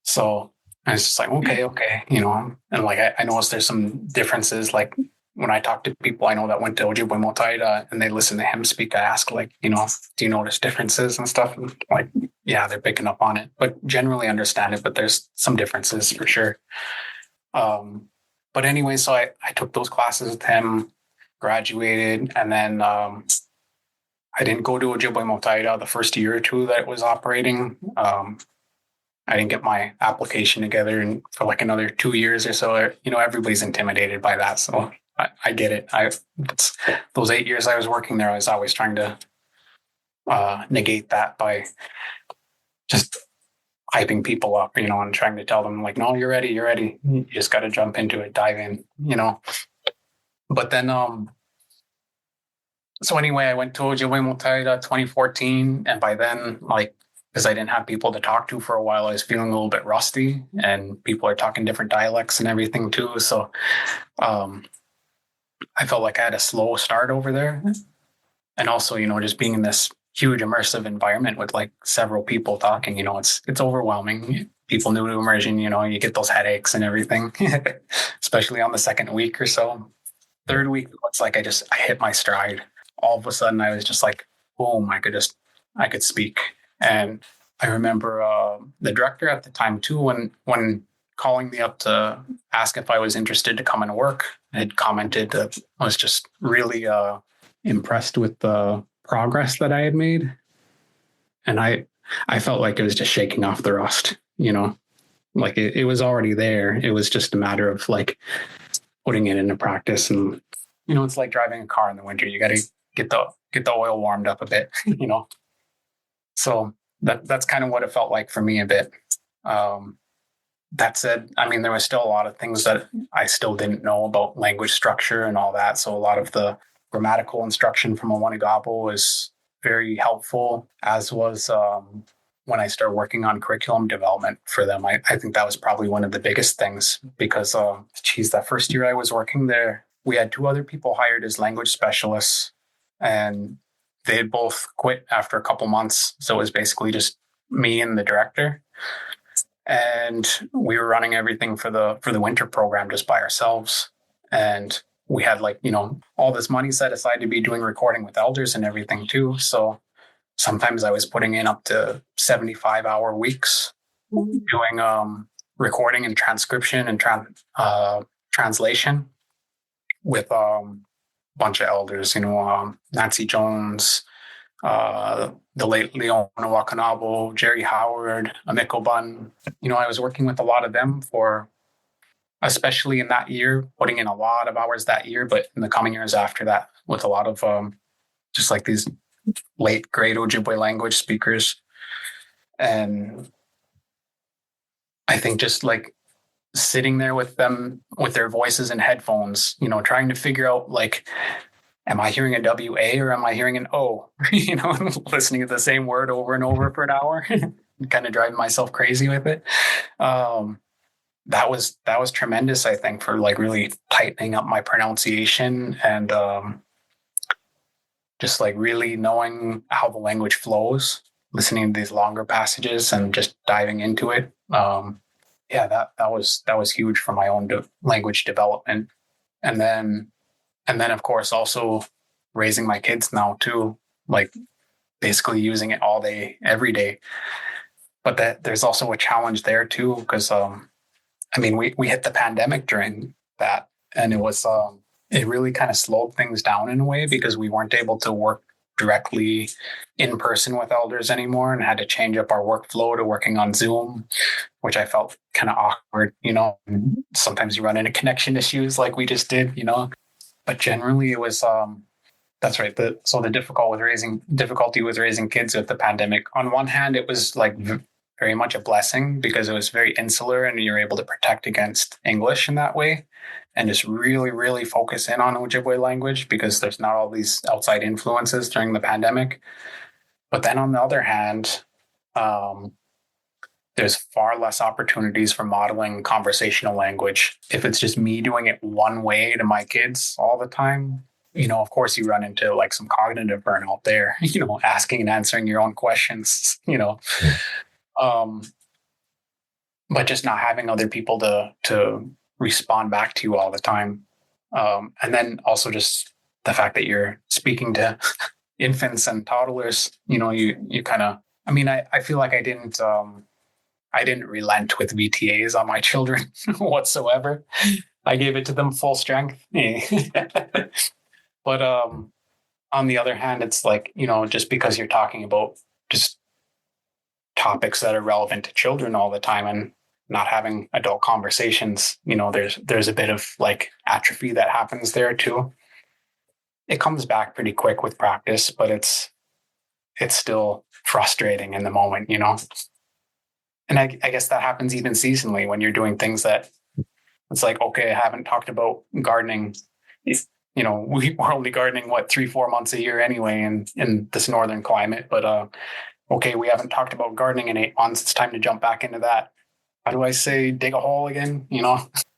So I was just like, okay, you know, and like I noticed there's some differences. Like when I talk to people I know that went to Ojibwemotaadidaa and they listen to him speak, I ask like, you know, do you notice differences and stuff? And like, yeah, they're picking up on it, but generally understand it. But there's some differences for sure. But anyway, so I took those classes with him, graduated, and then I didn't go to Ojibwemotaadidaa the first year or two that it was operating. I didn't get my application together and for like another 2 years or so. You know, everybody's intimidated by that. So I get it. It's those 8 years I was working there, I was always trying to negate that by just hyping people up, you know, and trying to tell them like, no, you're ready. You just got to jump into it, dive in, you know. But then, so anyway, I went to Ojibwemotaadidaa 2014, and by then, like, because I didn't have people to talk to for a while, I was feeling a little bit rusty, and people are talking different dialects and everything too. So, I felt like I had a slow start over there, and also, you know, just being in this huge immersive environment with like several people talking, you know, it's overwhelming. People new to immersion, you know, you get those headaches and everything, especially on the second week or so. Third week, it's like I hit my stride. All of a sudden, I was just like, boom, I could speak. And I remember the director at the time too, when calling me up to ask if I was interested to come and work, had commented that I was just really impressed with the progress that I had made. And I felt like it was just shaking off the rust, like it was already there. It was just a matter of like putting it into practice. And, it's like driving a car in the winter. You got to get the oil warmed up a bit, So that's kind of what it felt like for me a bit. That said, I mean, there was still a lot of things that I still didn't know about language structure and all that. So a lot of the grammatical instruction from Ojibwe was very helpful, as was when I started working on curriculum development for them. I think that was probably one of the biggest things because, that first year I was working there, we had 2 other people hired as language specialists, and they had both quit after a couple months. So it was basically just me and the director. And we were running everything for the winter program just by ourselves. And we had all this money set aside to be doing recording with elders and everything too. So sometimes I was putting in up to 75-hour weeks doing recording and transcription and translation with a bunch of elders, Nancy Jones, the late Leona Wakanabo, Jerry Howard, Amiko Bun. I was working with a lot of them especially in that year, putting in a lot of hours that year, but in the coming years after that, with a lot of just like these late grade Ojibwe language speakers. And I think just like sitting there with them, with their voices and headphones, trying to figure out like, am I hearing a WA or am I hearing an O? Listening to the same word over and over for an hour, kind of driving myself crazy with it. That was tremendous, I think, for like really tightening up my pronunciation and just like really knowing how the language flows, listening to these longer passages and just diving into it. That was huge for my own language development. And then of course also raising my kids now too, like basically using it all day, every day. But there's also a challenge there too, because we hit the pandemic during that, and it was it really kind of slowed things down in a way because we weren't able to work directly in person with elders anymore and had to change up our workflow to working on Zoom, which I felt kind of awkward, Sometimes you run into connection issues like we just did, But generally it was that's right. So the difficulty with raising kids with the pandemic. On one hand, it was like very much a blessing because it was very insular and you're able to protect against English in that way and just really, really focus in on Ojibwe language because there's not all these outside influences during the pandemic. But then on the other hand, there's far less opportunities for modeling conversational language. If it's just me doing it one way to my kids all the time, of course you run into like some cognitive burnout there, asking and answering your own questions, but just not having other people to respond back to you all the time. And then also just the fact that you're speaking to infants and toddlers, you kind of, I feel like I didn't relent with VTAs on my children whatsoever. I gave it to them full strength. But on the other hand, it's like, just because you're talking about just topics that are relevant to children all the time and not having adult conversations, there's a bit of like atrophy that happens there too. It comes back pretty quick with practice, but it's still frustrating in the moment, And I guess that happens even seasonally when you're doing things that it's like, okay, I haven't talked about gardening. We're only gardening 3-4 months a year anyway in this northern climate. But okay, we haven't talked about gardening in 8 months. It's time to jump back into that. How do I say dig a hole again?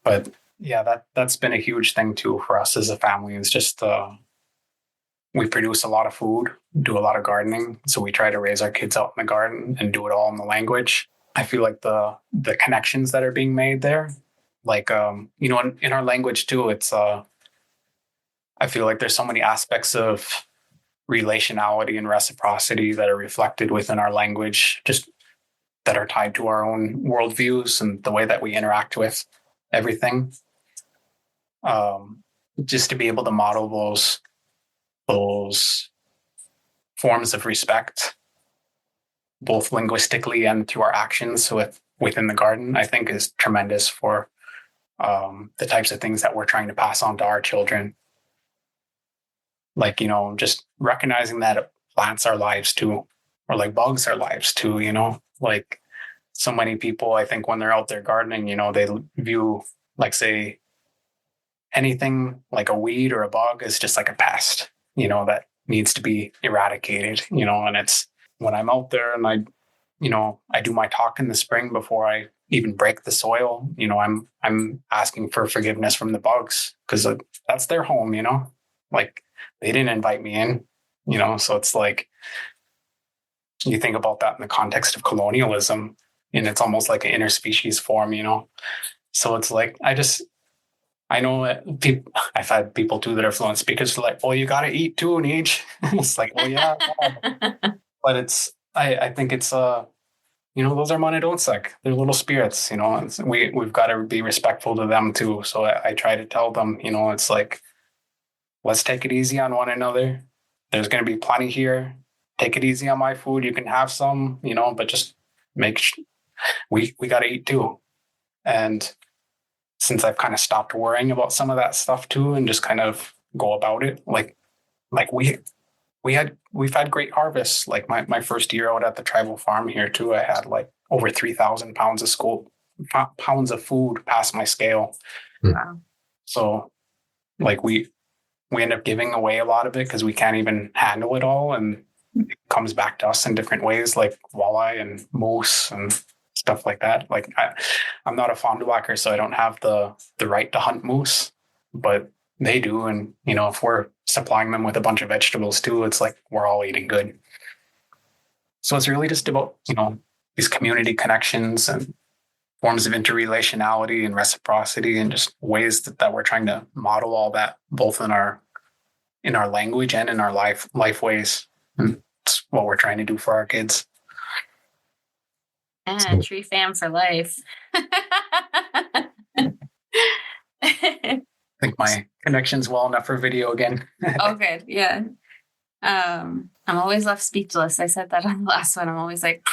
But yeah, that's been a huge thing too for us as a family. It's just we produce a lot of food, do a lot of gardening. So we try to raise our kids out in the garden and do it all in the language. I feel like the connections that are being made there, like, in our language too, it's, I feel like there's so many aspects of relationality and reciprocity that are reflected within our language, just that are tied to our own worldviews and the way that we interact with everything. Just to be able to model those those forms of respect, both linguistically and through our actions within the garden, I think is tremendous for the types of things that we're trying to pass on to our children. Like, just recognizing that plants are lives too, or like bugs are lives too, like so many people, I think when they're out there gardening, they view, like, say, anything like a weed or a bug as just like a pest, that needs to be eradicated, and it's when I'm out there and I do my talk in the spring before I even break the soil, I'm asking for forgiveness from the bugs because that's their home, like they didn't invite me in, so it's like, you think about that in the context of colonialism and it's almost like an interspecies form, so it's like, I know that I've had people too that are fluent speakers like, well, you got to eat too, Neej. It's like, well, yeah, but I think it's, those are Manidotsak. They're little spirits, we've got to be respectful to them too. So I try to tell them, it's like, let's take it easy on one another. There's going to be plenty here. Take it easy on my food. You can have some, but just we got to eat too. And since I've kind of stopped worrying about some of that stuff too, and just kind of go about it, like we've had great harvests. Like my first year out at the tribal farm here too, I had like over 3,000 pounds of food past my scale. Wow. So like we end up giving away a lot of it because we can't even handle it all, and it comes back to us in different ways, like walleye and moose and stuff like that. Like I'm not a Fond du Lacer, so I don't have the right to hunt moose, but they do. And, if we're supplying them with a bunch of vegetables too, it's like we're all eating good. So it's really just about, these community connections and forms of interrelationality and reciprocity and just ways that we're trying to model all that both in our language and in our life ways. And it's what we're trying to do for our kids. And tree fam for life. I think my connection's well enough for video again. Oh, good. Yeah. I'm always left speechless. I said that on the last one. I'm always like,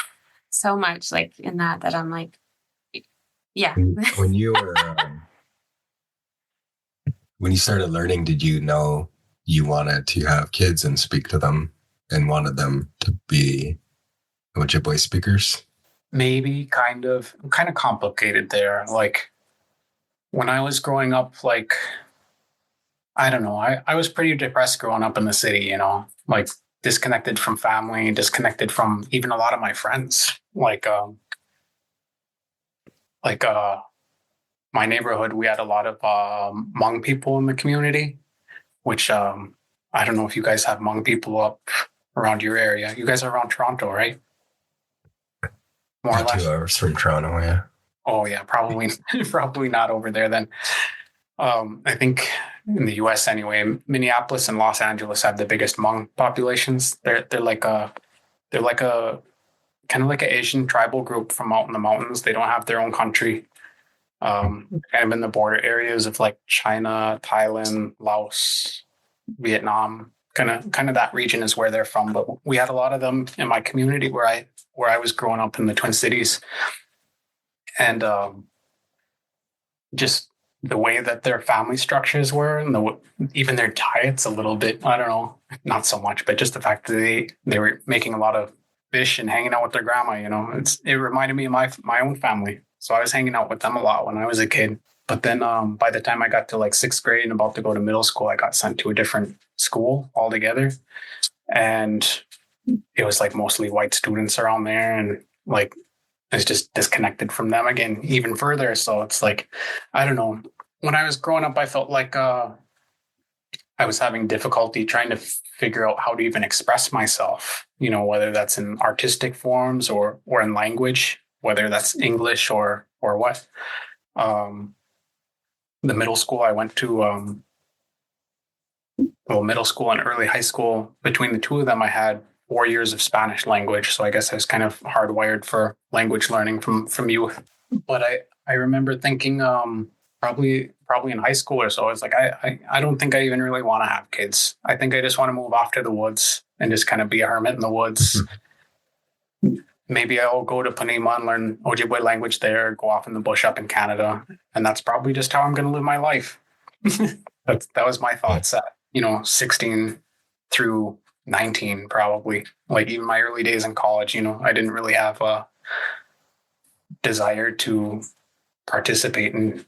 so much like in that I'm like, yeah. When you were, when you started learning, did you know you wanted to have kids and speak to them and wanted them to be Ojibwe speakers? Maybe kind of complicated there. Like when I was growing up, like, I don't know, I was pretty depressed growing up in the city, like disconnected from family, disconnected from even a lot of my friends. Like my neighborhood, we had a lot of Hmong people in the community, which I don't know if you guys have Hmong people up around your area. You guys are around Toronto, right? More or less. 2 hours from Toronto, yeah. Oh yeah, probably not over there then. I think in the U.S. anyway, Minneapolis and Los Angeles have the biggest Hmong populations. They're like a kind of like an Asian tribal group from out in the mountains. They don't have their own country. Kind of in the border areas of like China, Thailand, Laos, Vietnam. Kind of that region is where they're from. But we had a lot of them in my community where I was growing up in the Twin Cities, and just the way that their family structures were, and even their diets a little bit. I don't know, not so much, but just the fact that they were making a lot of fish and hanging out with their grandma. It reminded me of my own family. So I was hanging out with them a lot when I was a kid. But then by the time I got to like 6th grade and about to go to middle school, I got sent to a different school altogether. And it was like mostly white students around there. And like, I was just disconnected from them again, even further. So it's like, I don't know. When I was growing up, I felt like I was having difficulty trying to figure out how to even express myself, whether that's in artistic forms or in language, whether that's English or what. The middle school I went to, middle school and early high school, between the two of them, I had 4 years of Spanish language. So I guess I was kind of hardwired for language learning from youth. But I remember thinking probably probably in high school or so, I was like, I don't think I even really want to have kids. I think I just want to move off to the woods and just kind of be a hermit in the woods. Maybe I'll go to Ponemah and learn Ojibwe language there, go off in the bush up in Canada. And that's probably just how I'm going to live my life. That was my thoughts at, 16 through 19, probably. Like even my early days in college, I didn't really have a desire to participate in,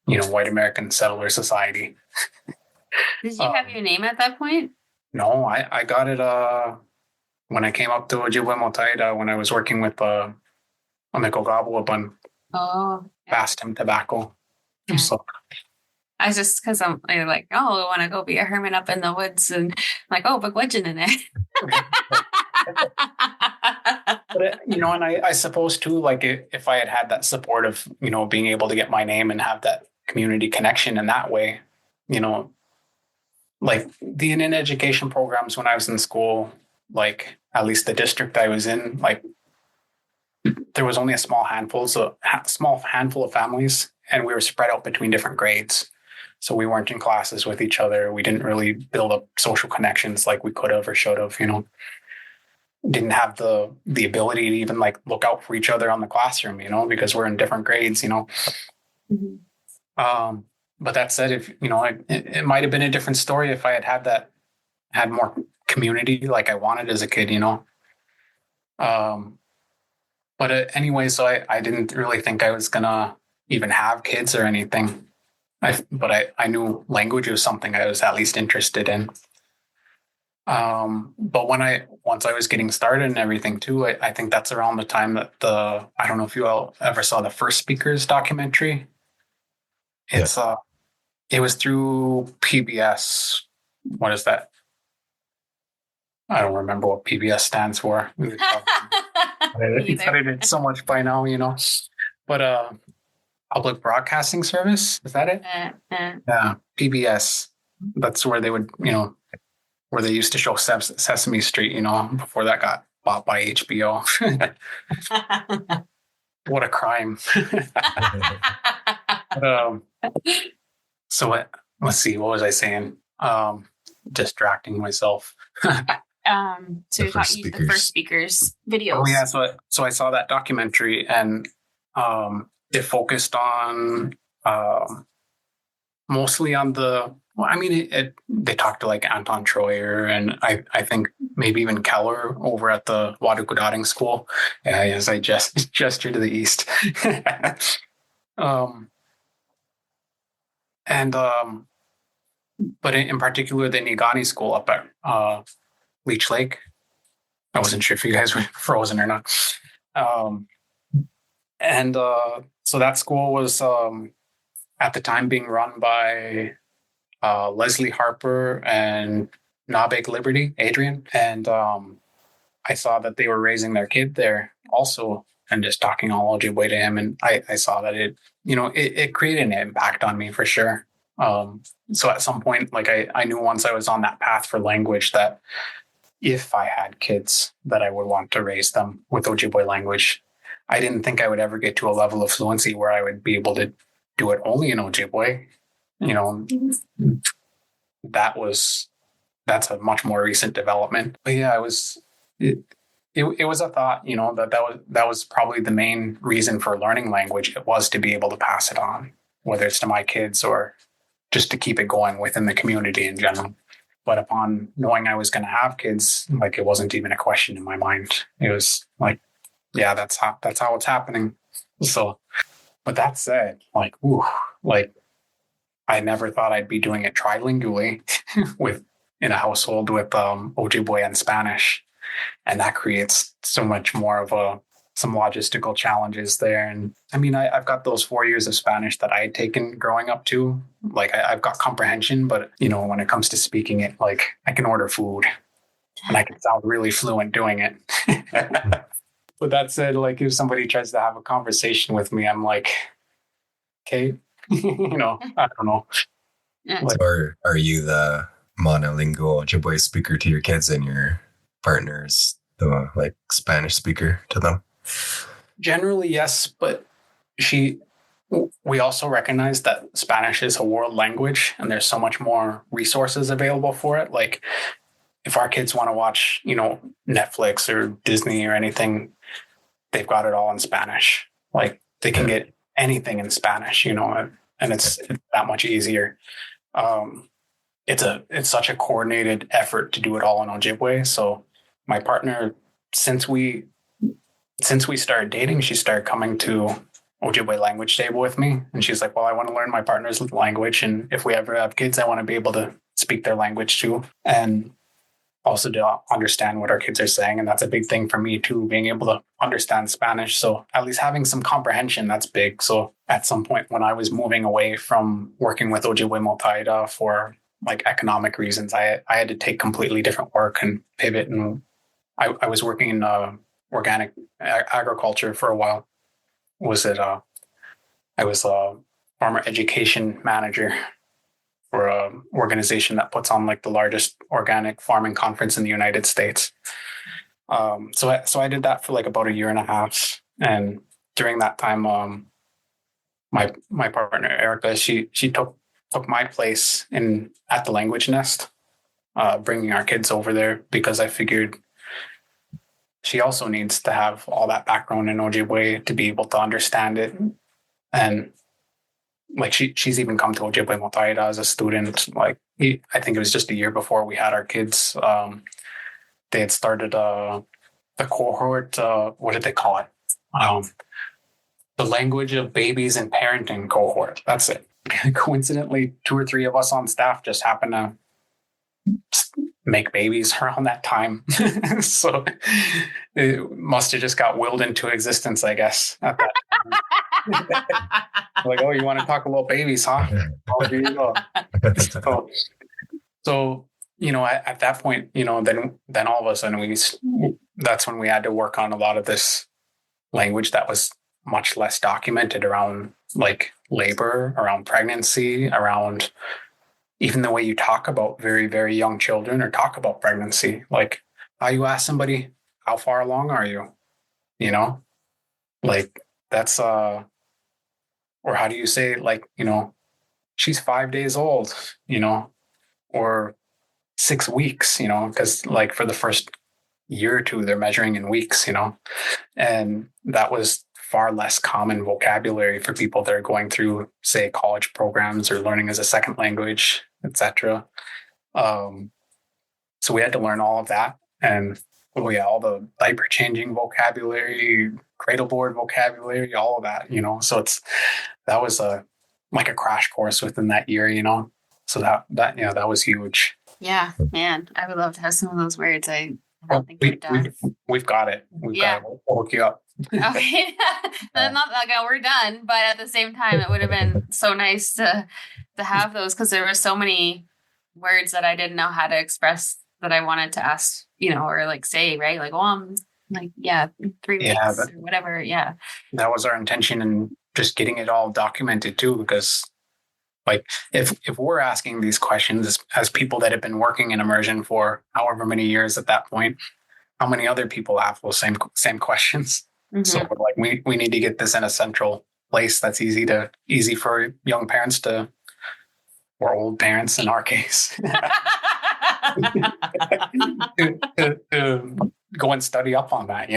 white American settler society. Did you have your name at that point? No, I got it when I came up to Ojibwemotaadidaa when I was working with on the Bagwajinini-Alex fast him tobacco. Yeah. So I was just because I'm like, I want to go be a hermit up in the woods, and I'm like, Bagwajinini. But and I suppose too, like if I had that support of being able to get my name and have that community connection in that way, like the Indian education programs when I was in school, like at least the district I was in, like there was only a small handful of families, and we were spread out between different grades. So we weren't in classes with each other. We didn't really build up social connections like we could have or should have, Didn't have the ability to even like look out for each other on the classroom, because we're in different grades, Mm-hmm. But that said, if it might have been a different story if I had more community like I wanted as a kid, But anyway, so I didn't really think I was gonna even have kids or anything. But I knew language was something I was at least interested in. But once I was getting started and everything too, I think that's around the time that I don't know if you all ever saw the First Speakers documentary. It's it was through PBS. What is that? I don't remember what PBS stands for. It's edited so much by now, But Public Broadcasting Service, is that it? Yeah, PBS. That's where they would, where they used to show Sesame Street, before that got bought by HBO. What a crime. But, so let's see, what was I saying? Distracting myself. So we got you the First Speakers videos. Oh yeah, so I saw that documentary, and it focused on mostly on they talked to like Anton Troyer and I think maybe even Keller over at the Wadukudading School. As I just gesture to the east. But in particular the Niigani School up at Leech Lake. I wasn't sure if you guys were frozen or not. So that school was at the time being run by Leslie Harper and Nabeg Liberty, Adrian. And I saw that they were raising their kid there also and just talking all Ojibwe to him. And I saw that it created an impact on me for sure. So at some point, like I knew once I was on that path for language that if I had kids that I would want to raise them with Ojibwe language. I didn't think I would ever get to a level of fluency where I would be able to do it only in Ojibwe. That's a much more recent development. But yeah, it was a thought, that was probably the main reason for learning language. It was to be able to pass it on, whether it's to my kids or just to keep it going within the community in general. But upon knowing I was going to have kids, like it wasn't even a question in my mind. It was like, yeah, that's how it's happening. So, but that said, I never thought I'd be doing it trilingually in a household with Ojibwe and Spanish, and that creates so much more of some logistical challenges there. And I mean, I've got those 4 years of Spanish that I had taken growing up too. Like I've got comprehension, but when it comes to speaking it, like I can order food and I can sound really fluent doing it. But that said, like if somebody tries to have a conversation with me, I'm like, okay, I don't know. Or are you the monolingual Ojibwe speaker to your kids and your partners the Spanish speaker to them? Generally, yes, but we also recognize that Spanish is a world language and there's so much more resources available for it. Like if our kids want to watch, Netflix or Disney or anything, they've got it all in Spanish. Like they can get anything in Spanish, and it's that much easier. It's such a coordinated effort to do it all in Ojibwe. So my partner, since we started dating, she started coming to Ojibwe language table with me, and she's like, "Well, I want to learn my partner's language, and if we ever have kids, I want to be able to speak their language too, and also to understand what our kids are saying." And that's a big thing for me too, being able to understand Spanish. So at least having some comprehension, that's big. So at some point when I was moving away from working with Ojibwemotaadidaa for like economic reasons, I had to take completely different work and pivot. And I was working in organic agriculture for a while. I was a farmer education manager for an organization that puts on like the largest organic farming conference in the United States. So I did that for like about a year and a half. And during that time, my partner, Erica, she took my place at the Language Nest, bringing our kids over there because I figured she also needs to have all that background in Ojibwe to be able to understand it. And like she's even come to Ojibwemotaadidaa as a student. Like I think it was just a year before we had our kids. They had started the cohort. What did they call it? The language of babies and parenting cohort. That's it. Coincidentally, 2 or 3 of us on staff just happened to make babies around that time. So it must have just got willed into existence, I guess, at that time. Like, oh, you want to talk about babies, huh? Oh, here you go. So at that point, then all of a sudden that's when we had to work on a lot of this language that was much less documented around like labor, around pregnancy, around even the way you talk about very, very young children or talk about pregnancy. Like how you ask somebody, how far along are you? Like that's, or how do you say like, she's 5 days old, or 6 weeks, because like for the first year or two, they're measuring in weeks, and that was far less common vocabulary for people that are going through, say, college programs or learning as a second language, etc. So we had to learn all of that, and all the diaper changing vocabulary, cradle board vocabulary, all of that, So that was like a crash course within that year, So that was huge. Yeah, man, I would love to have some of those words. I don't think we're done. We've got it. Got it. We'll hook you up. Okay, not like we're done, but at the same time, it would have been so nice to have those because there were so many words that I didn't know how to express that I wanted to ask, or like say, right? Like, well, I'm like, 3 weeks or whatever. Yeah, that was our intention in just getting it all documented too, because like if we're asking these questions as people that have been working in immersion for however many years at that point, how many other people have those same questions? Mm-hmm. So we're like, we need to get this in a central place that's easy for young parents or old parents in our case to go and study up on that,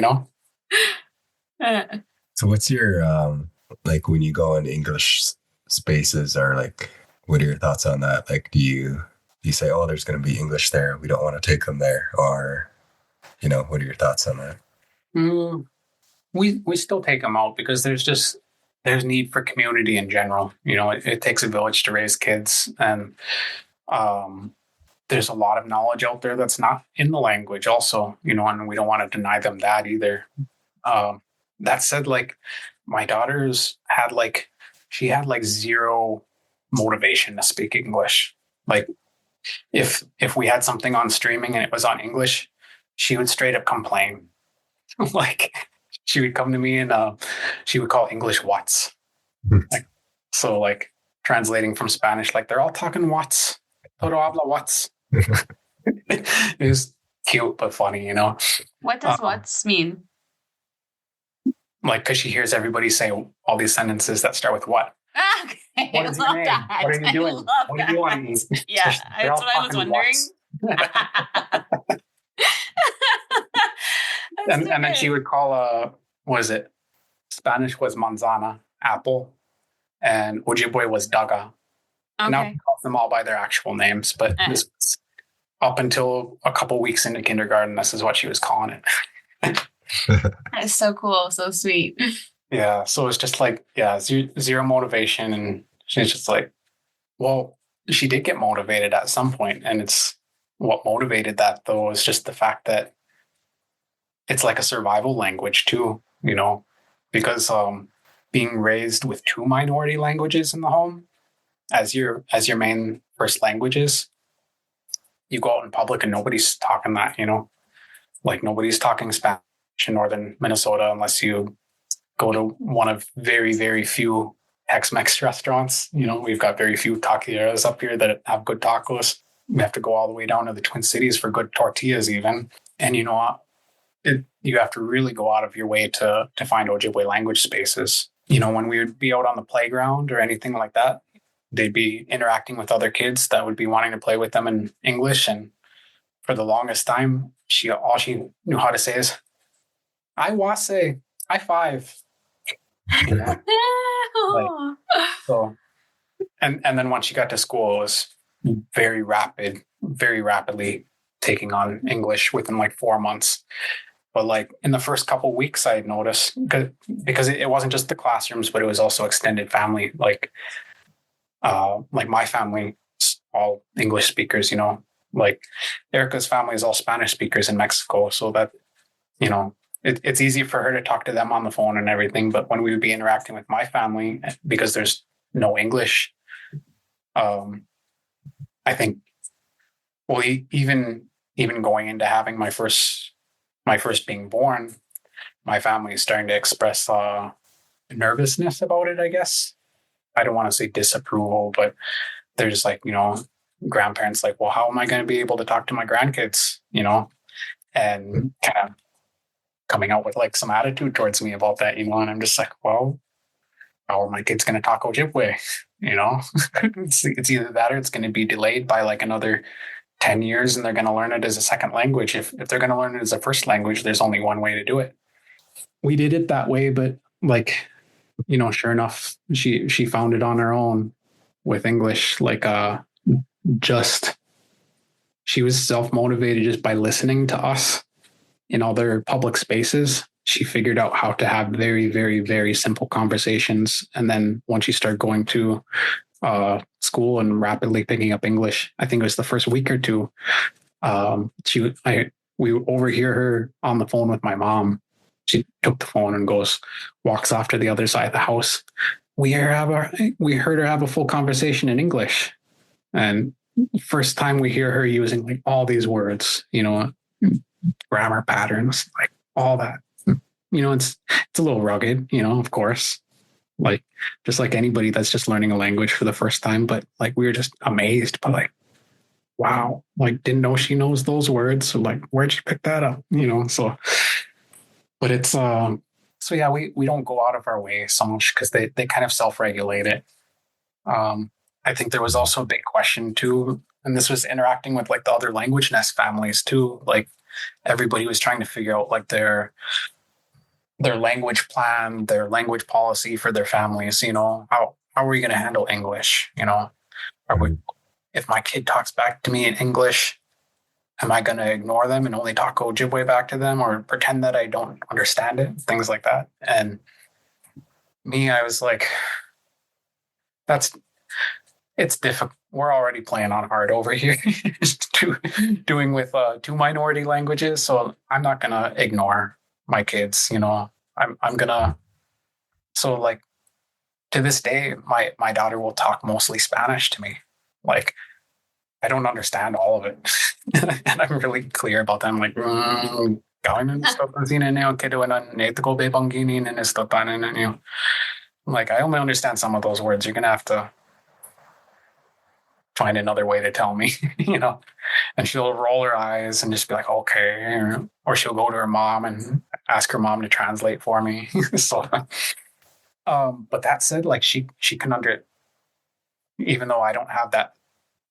So what's your like when you go in English spaces, or like what are your thoughts on that? Like do you say, oh, there's going to be English there, we don't want to take them there, or what are your thoughts on that? We still take them out because there's need for community in general. It takes a village to raise kids, and there's a lot of knowledge out there that's not in the language also, and we don't want to deny them that either. That said, like my daughter's had she had zero motivation to speak English. Like if we had something on streaming and it was on English, she would straight up complain. Like she would come to me and she would call English what's. So translating from Spanish, like they're all talking what's. Todo habla what's. It was cute but funny, What does what's mean? like, because she hears everybody say all these sentences that start with what. Okay, What is I your love name? that. What are you I doing? love What do you want to that. eat? Yeah, They're that's all what I was talking wondering. once. That's so And then she good. would call what is it? Spanish was manzana, apple, and Ojibwe was daga. Now Okay. she calls them all by their actual names, but this was up until a couple weeks into kindergarten. This is what she was calling it. That's so cool. So sweet. Yeah, so it's just like, yeah, zero motivation, and she's just like, well, she did get motivated at some point, and it's what motivated that though is just the fact that it's like a survival language too, because being raised with two minority languages in the home as your main first languages, you go out in public and nobody's talking that, like nobody's talking Spanish in northern Minnesota unless you go to one of very, very few Tex-Mex restaurants. We've got very few taquerias up here that have good tacos. We have to go all the way down to the Twin Cities for good tortillas even. And you have to really go out of your way to find Ojibwe language spaces. When we would be out on the playground or anything like that, they'd be interacting with other kids that would be wanting to play with them in English. And for the longest time, all she knew how to say is, I wase, high five. Like, so, and then once she got to school, it was very rapidly taking on English within like 4 months. But like in the first couple of weeks, I had noticed because it wasn't just the classrooms, but it was also extended family. Like my family, all English speakers. Like Erica's family is all Spanish speakers in Mexico, so that it's easy for her to talk to them on the phone and everything. But when we would be interacting with my family, because there's no English, I think, well, even going into having my first being born, my family is starting to express nervousness about it, I guess. I don't want to say disapproval, but they're just like, grandparents like, well, how am I going to be able to talk to my grandkids, and kind of coming out with like some attitude towards me about that, and I'm just like, well, how are my kids going to talk Ojibwe? It's either that or it's going to be delayed by like another 10 years and they're going to learn it as a second language. If they're going to learn it as a first language, there's only one way to do it. We did it that way, but like, sure enough, she found it on her own with English. Like, just she was self-motivated just by listening to us in other public spaces. She figured out how to have very, very, very simple conversations. And then once she started going to school and rapidly picking up English, I think it was the first week or two, we overhear her on the phone with my mom. She took the phone and walks off to the other side of the house. We heard her have a full conversation in English. And first time we hear her using like all these words, grammar patterns, like all that. It's a little rugged, of course, like just like anybody that's just learning a language for the first time. But like we were just amazed, but like, wow, like didn't know she knows those words. So like, where'd you pick that up? So, but it's so yeah, we don't go out of our way so much because they kind of self-regulate it. I think there was also a big question too, and this was interacting with like the other language nest families too. Like everybody was trying to figure out like their language plan, their language policy for their families. How are we going to handle English? If my kid talks back to me in English, am I going to ignore them and only talk Ojibwe back to them, or pretend that I don't understand it? Things like that. And me, I was like, it's difficult. We're already playing on hard over here, doing with two minority languages. So I'm not gonna ignore my kids. I'm gonna. So like to this day, my daughter will talk mostly Spanish to me. Like I don't understand all of it, and I'm really clear about them. Like. Like I only understand some of those words. You're gonna have to find another way to tell me, and she'll roll her eyes and just be like, okay. Or she'll go to her mom and ask her mom to translate for me. So, but that said, like she can even though I don't have that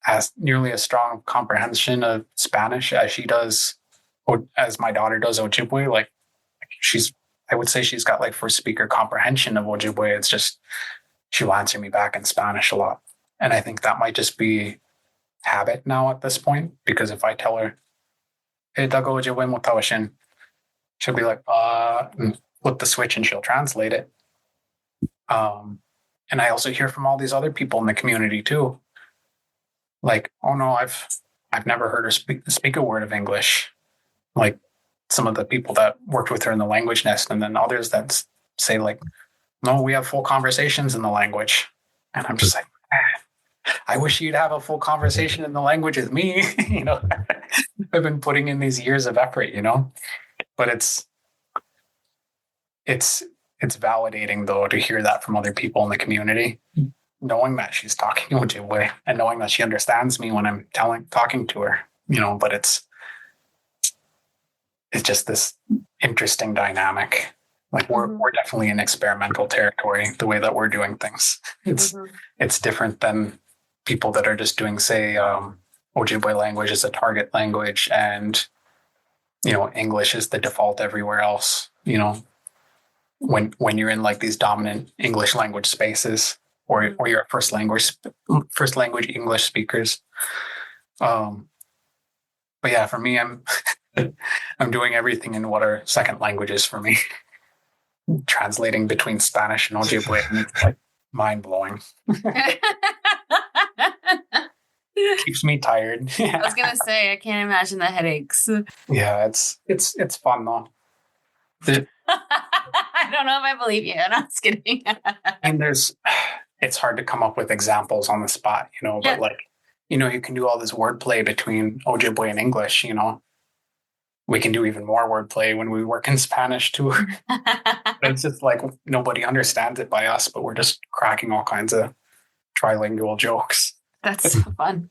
as nearly as strong comprehension of Spanish as she does, or as my daughter does Ojibwe, like I would say she's got like first speaker comprehension of Ojibwe. It's just she will answer me back in Spanish a lot. And I think that might just be habit now at this point, because if I tell her, hey, Dago Ojibwemotaadidaa, she'll be like, and flip the switch and she'll translate it. And I also hear from all these other people in the community too. Like, oh no, I've never heard her speak a word of English. Like some of the people that worked with her in the language nest, and then others that say like, no, we have full conversations in the language. And I'm just like, I wish you'd have a full conversation in the language with me. You know, I've been putting in these years of effort, you know, but it's validating though to hear that from other people in the community, knowing that she's talking Ojibwe and knowing that she understands me when I'm talking to her, you know, but it's just this interesting dynamic. Like we're definitely in experimental territory, the way that we're doing things. It's different than people that are just doing, say, Ojibwe language as a target language, and you know, English is the default everywhere else. You know, when you're in like these dominant English language spaces, or you're first language English speakers. But yeah, for me, I'm doing everything in what are second languages for me. Translating between Spanish and Ojibwe, and it's like mind blowing. Keeps me tired. I was gonna say, I can't imagine the headaches. Yeah, it's fun though. I don't know if I believe you. I'm just kidding. And it's hard to come up with examples on the spot, you know, but like, you know, you can do all this wordplay between Ojibwe and English, you know. We can do even more wordplay when we work in Spanish too. It's just like nobody understands it by us, but we're just cracking all kinds of trilingual jokes. That's so fun.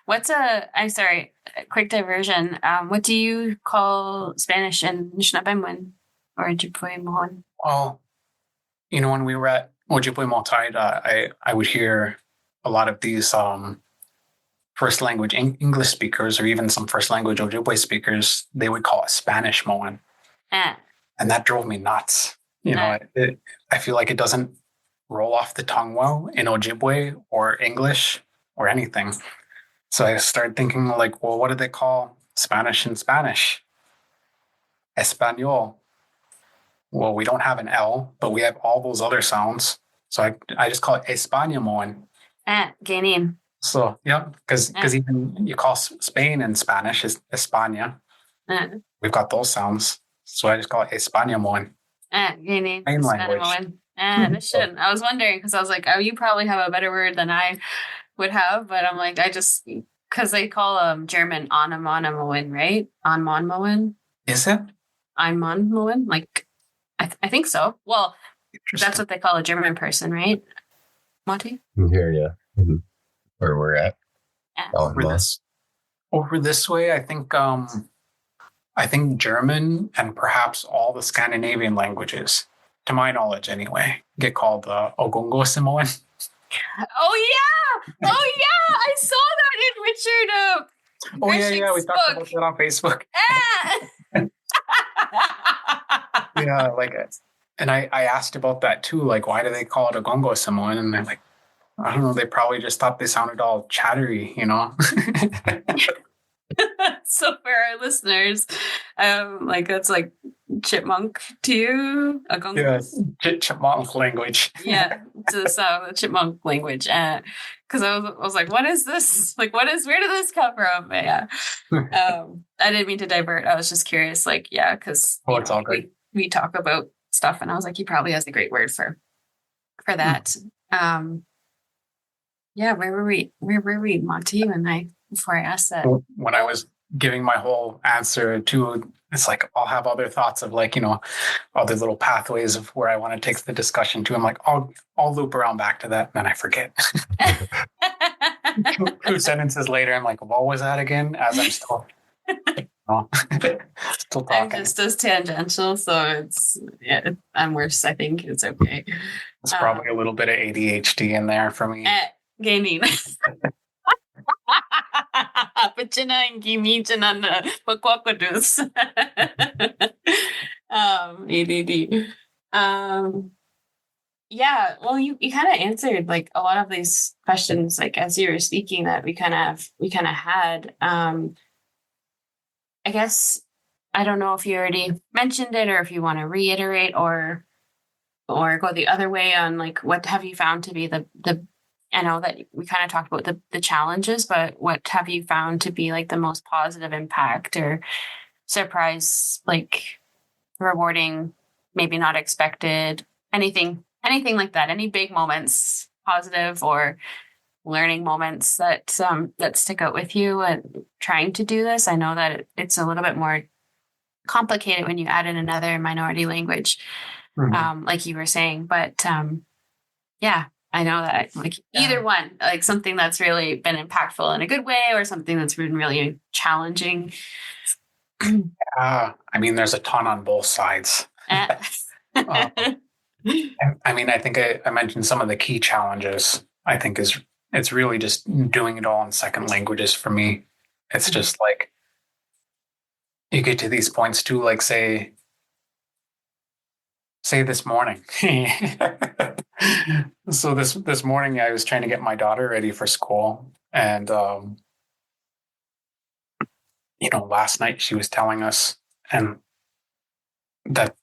I'm sorry, a quick diversion. What do you call Spanish in Anishinaabe or Ojibwe? Well, you know, when we were at Ojibwemotaadidaa, I would hear a lot of these first language English speakers, or even some first language Ojibwe speakers, they would call it Spanish moan. And that drove me nuts. You know, I feel like it doesn't roll off the tongue well in Ojibwe or English or anything. So I started thinking like, well, what do they call Spanish in Spanish? Espanol. Well, we don't have an L, but we have all those other sounds. So I just call it España moan. Gay name. So, yeah, because even you call Spain in Spanish is España. We've got those sounds. So I just call it España moan. Main language. This shouldn't. I was wondering because I was like, oh, you probably have a better word than I would have. But I'm like, because they call German Anmonmoen, right? Anmonmoen. Is it? Anmonmoen? Like, I think so. Well, that's what they call a German person, right? Monty? Here, yeah. Mm-hmm. Where we're at. Over this way, I think German and perhaps all the Scandinavian languages, to my knowledge anyway, get called Ogongosimoen. Oh yeah! I saw that in Richard. Yeah. We talked about that on Facebook. Yeah, like, and I asked about that too. Like, why do they call it Ogongosimoen? And they're like, I don't know. They probably just thought they sounded all chattery, you know. So for our listeners, like that's like chipmunk to you, chipmunk language. Yeah, to the chipmunk language. Because I was like, what is this? Like, where did this come from? But yeah, I didn't mean to divert. I was just curious. Like, yeah, because it's all great. We talk about stuff, and I was like, he probably has a great word for that. Yeah, where were we, Monty, before I asked that? When I was giving my whole answer to, it's like, I'll have other thoughts of like, you know, other little pathways of where I want to take the discussion to. I'm like, I'll loop around back to that. And then I forget. Two sentences later, I'm like, what was that again? As I'm still. Still I'm talking. just as tangential, so I'm worse. I think it's okay. It's probably a little bit of ADHD in there for me. Gaining. ADD. Yeah, well, you kind of answered like a lot of these questions, like as you were speaking, that we kind of had. I guess I don't know if you already mentioned it or if you want to reiterate or go the other way on like what have you found to be the I know that we kind of talked about the challenges, but what have you found to be like the most positive impact or surprise, like rewarding, maybe not expected, anything like that? Any big moments, positive or learning moments that stick out with you and trying to do this? I know that it's a little bit more complicated when you add in another minority language, like you were saying, but yeah, I know that like either one, like something that's really been impactful in a good way or something that's been really challenging. I mean, there's a ton on both sides. I mean, I think I mentioned some of the key challenges. I think it's really just doing it all in second languages for me. It's just like you get to these points too, like say this morning. So this morning I was trying to get my daughter ready for school, and last night she was telling us and that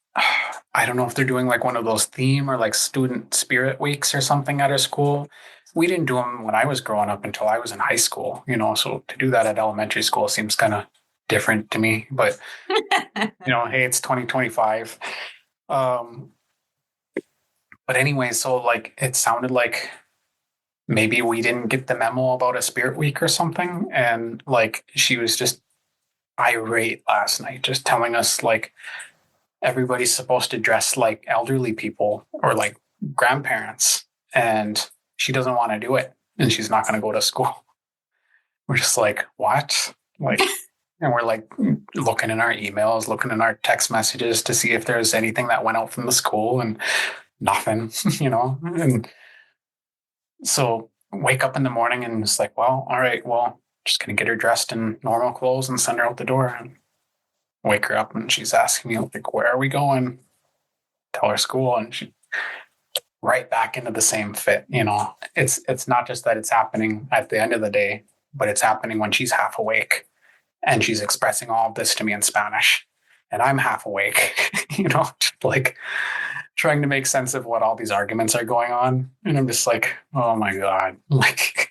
I don't know if they're doing like one of those theme or like student spirit weeks or something at her school. We didn't do them when I was growing up until I was in high school, so to do that at elementary school seems kind of different to me, but hey, it's 2025. But anyway, so like it sounded like maybe we didn't get the memo about a spirit week or something. And like she was just irate last night, just telling us like everybody's supposed to dress like elderly people or like grandparents. And she doesn't want to do it. And she's not going to go to school. We're just like, what? Like, and we're like looking in our emails, looking in our text messages to see if there's anything that went out from the school, and nothing, and so wake up in the morning and it's like, well, all right, well, just gonna get her dressed in normal clothes and send her out the door, and wake her up and she's asking me like, where are we going? Tell her school, and she right back into the same fit. It's not just that it's happening at the end of the day, but it's happening when she's half awake and she's expressing all of this to me in Spanish and I'm half awake, just like trying to make sense of what all these arguments are going on. And I'm just like, oh my God, like,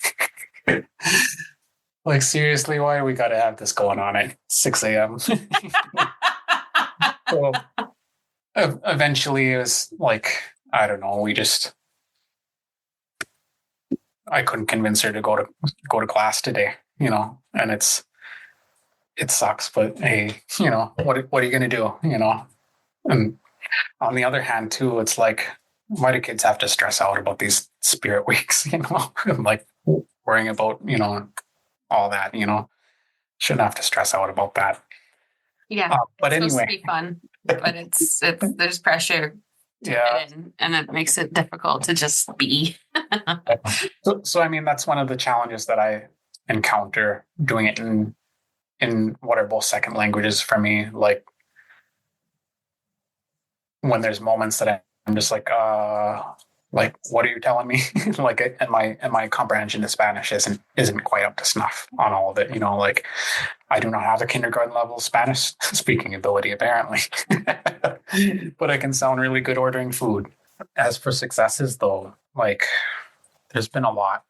like seriously, why do we got to have this going on at 6 a.m.? So eventually it was like, I don't know, I couldn't convince her to go to class today, and it sucks, but hey, what are you going to do, and on the other hand too, it's like, why do kids have to stress out about these spirit weeks, and like worrying about, all that, shouldn't have to stress out about that. Yeah. But it's anyway, supposed to be fun, but it's there's pressure to fit in, and it makes it difficult to just be. So I mean, that's one of the challenges that I encounter doing it in what are both second languages for me. Like when there's moments that I'm just like what are you telling me? Like, and my comprehension of Spanish isn't quite up to snuff on all of it. Like I do not have a kindergarten level Spanish speaking ability apparently, but I can sound really good ordering food. As for successes, though, like there's been a lot.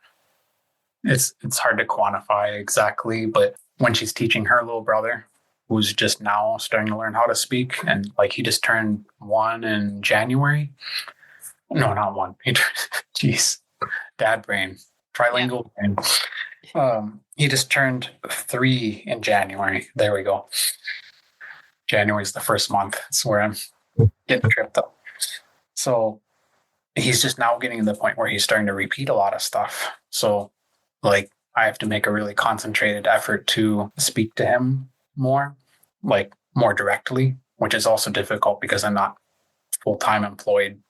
It's hard to quantify exactly, but when she's teaching her little brother, who's just now starting to learn how to speak, and like he just turned 1 in January. No, not 1. Jeez, dad brain, trilingual brain. He just turned 3 in January. There we go. January's the first month. It's where I'm getting tripped up. So he's just now getting to the point where he's starting to repeat a lot of stuff. So like I have to make a really concentrated effort to speak to him more, like more directly, which is also difficult because I'm not full-time employed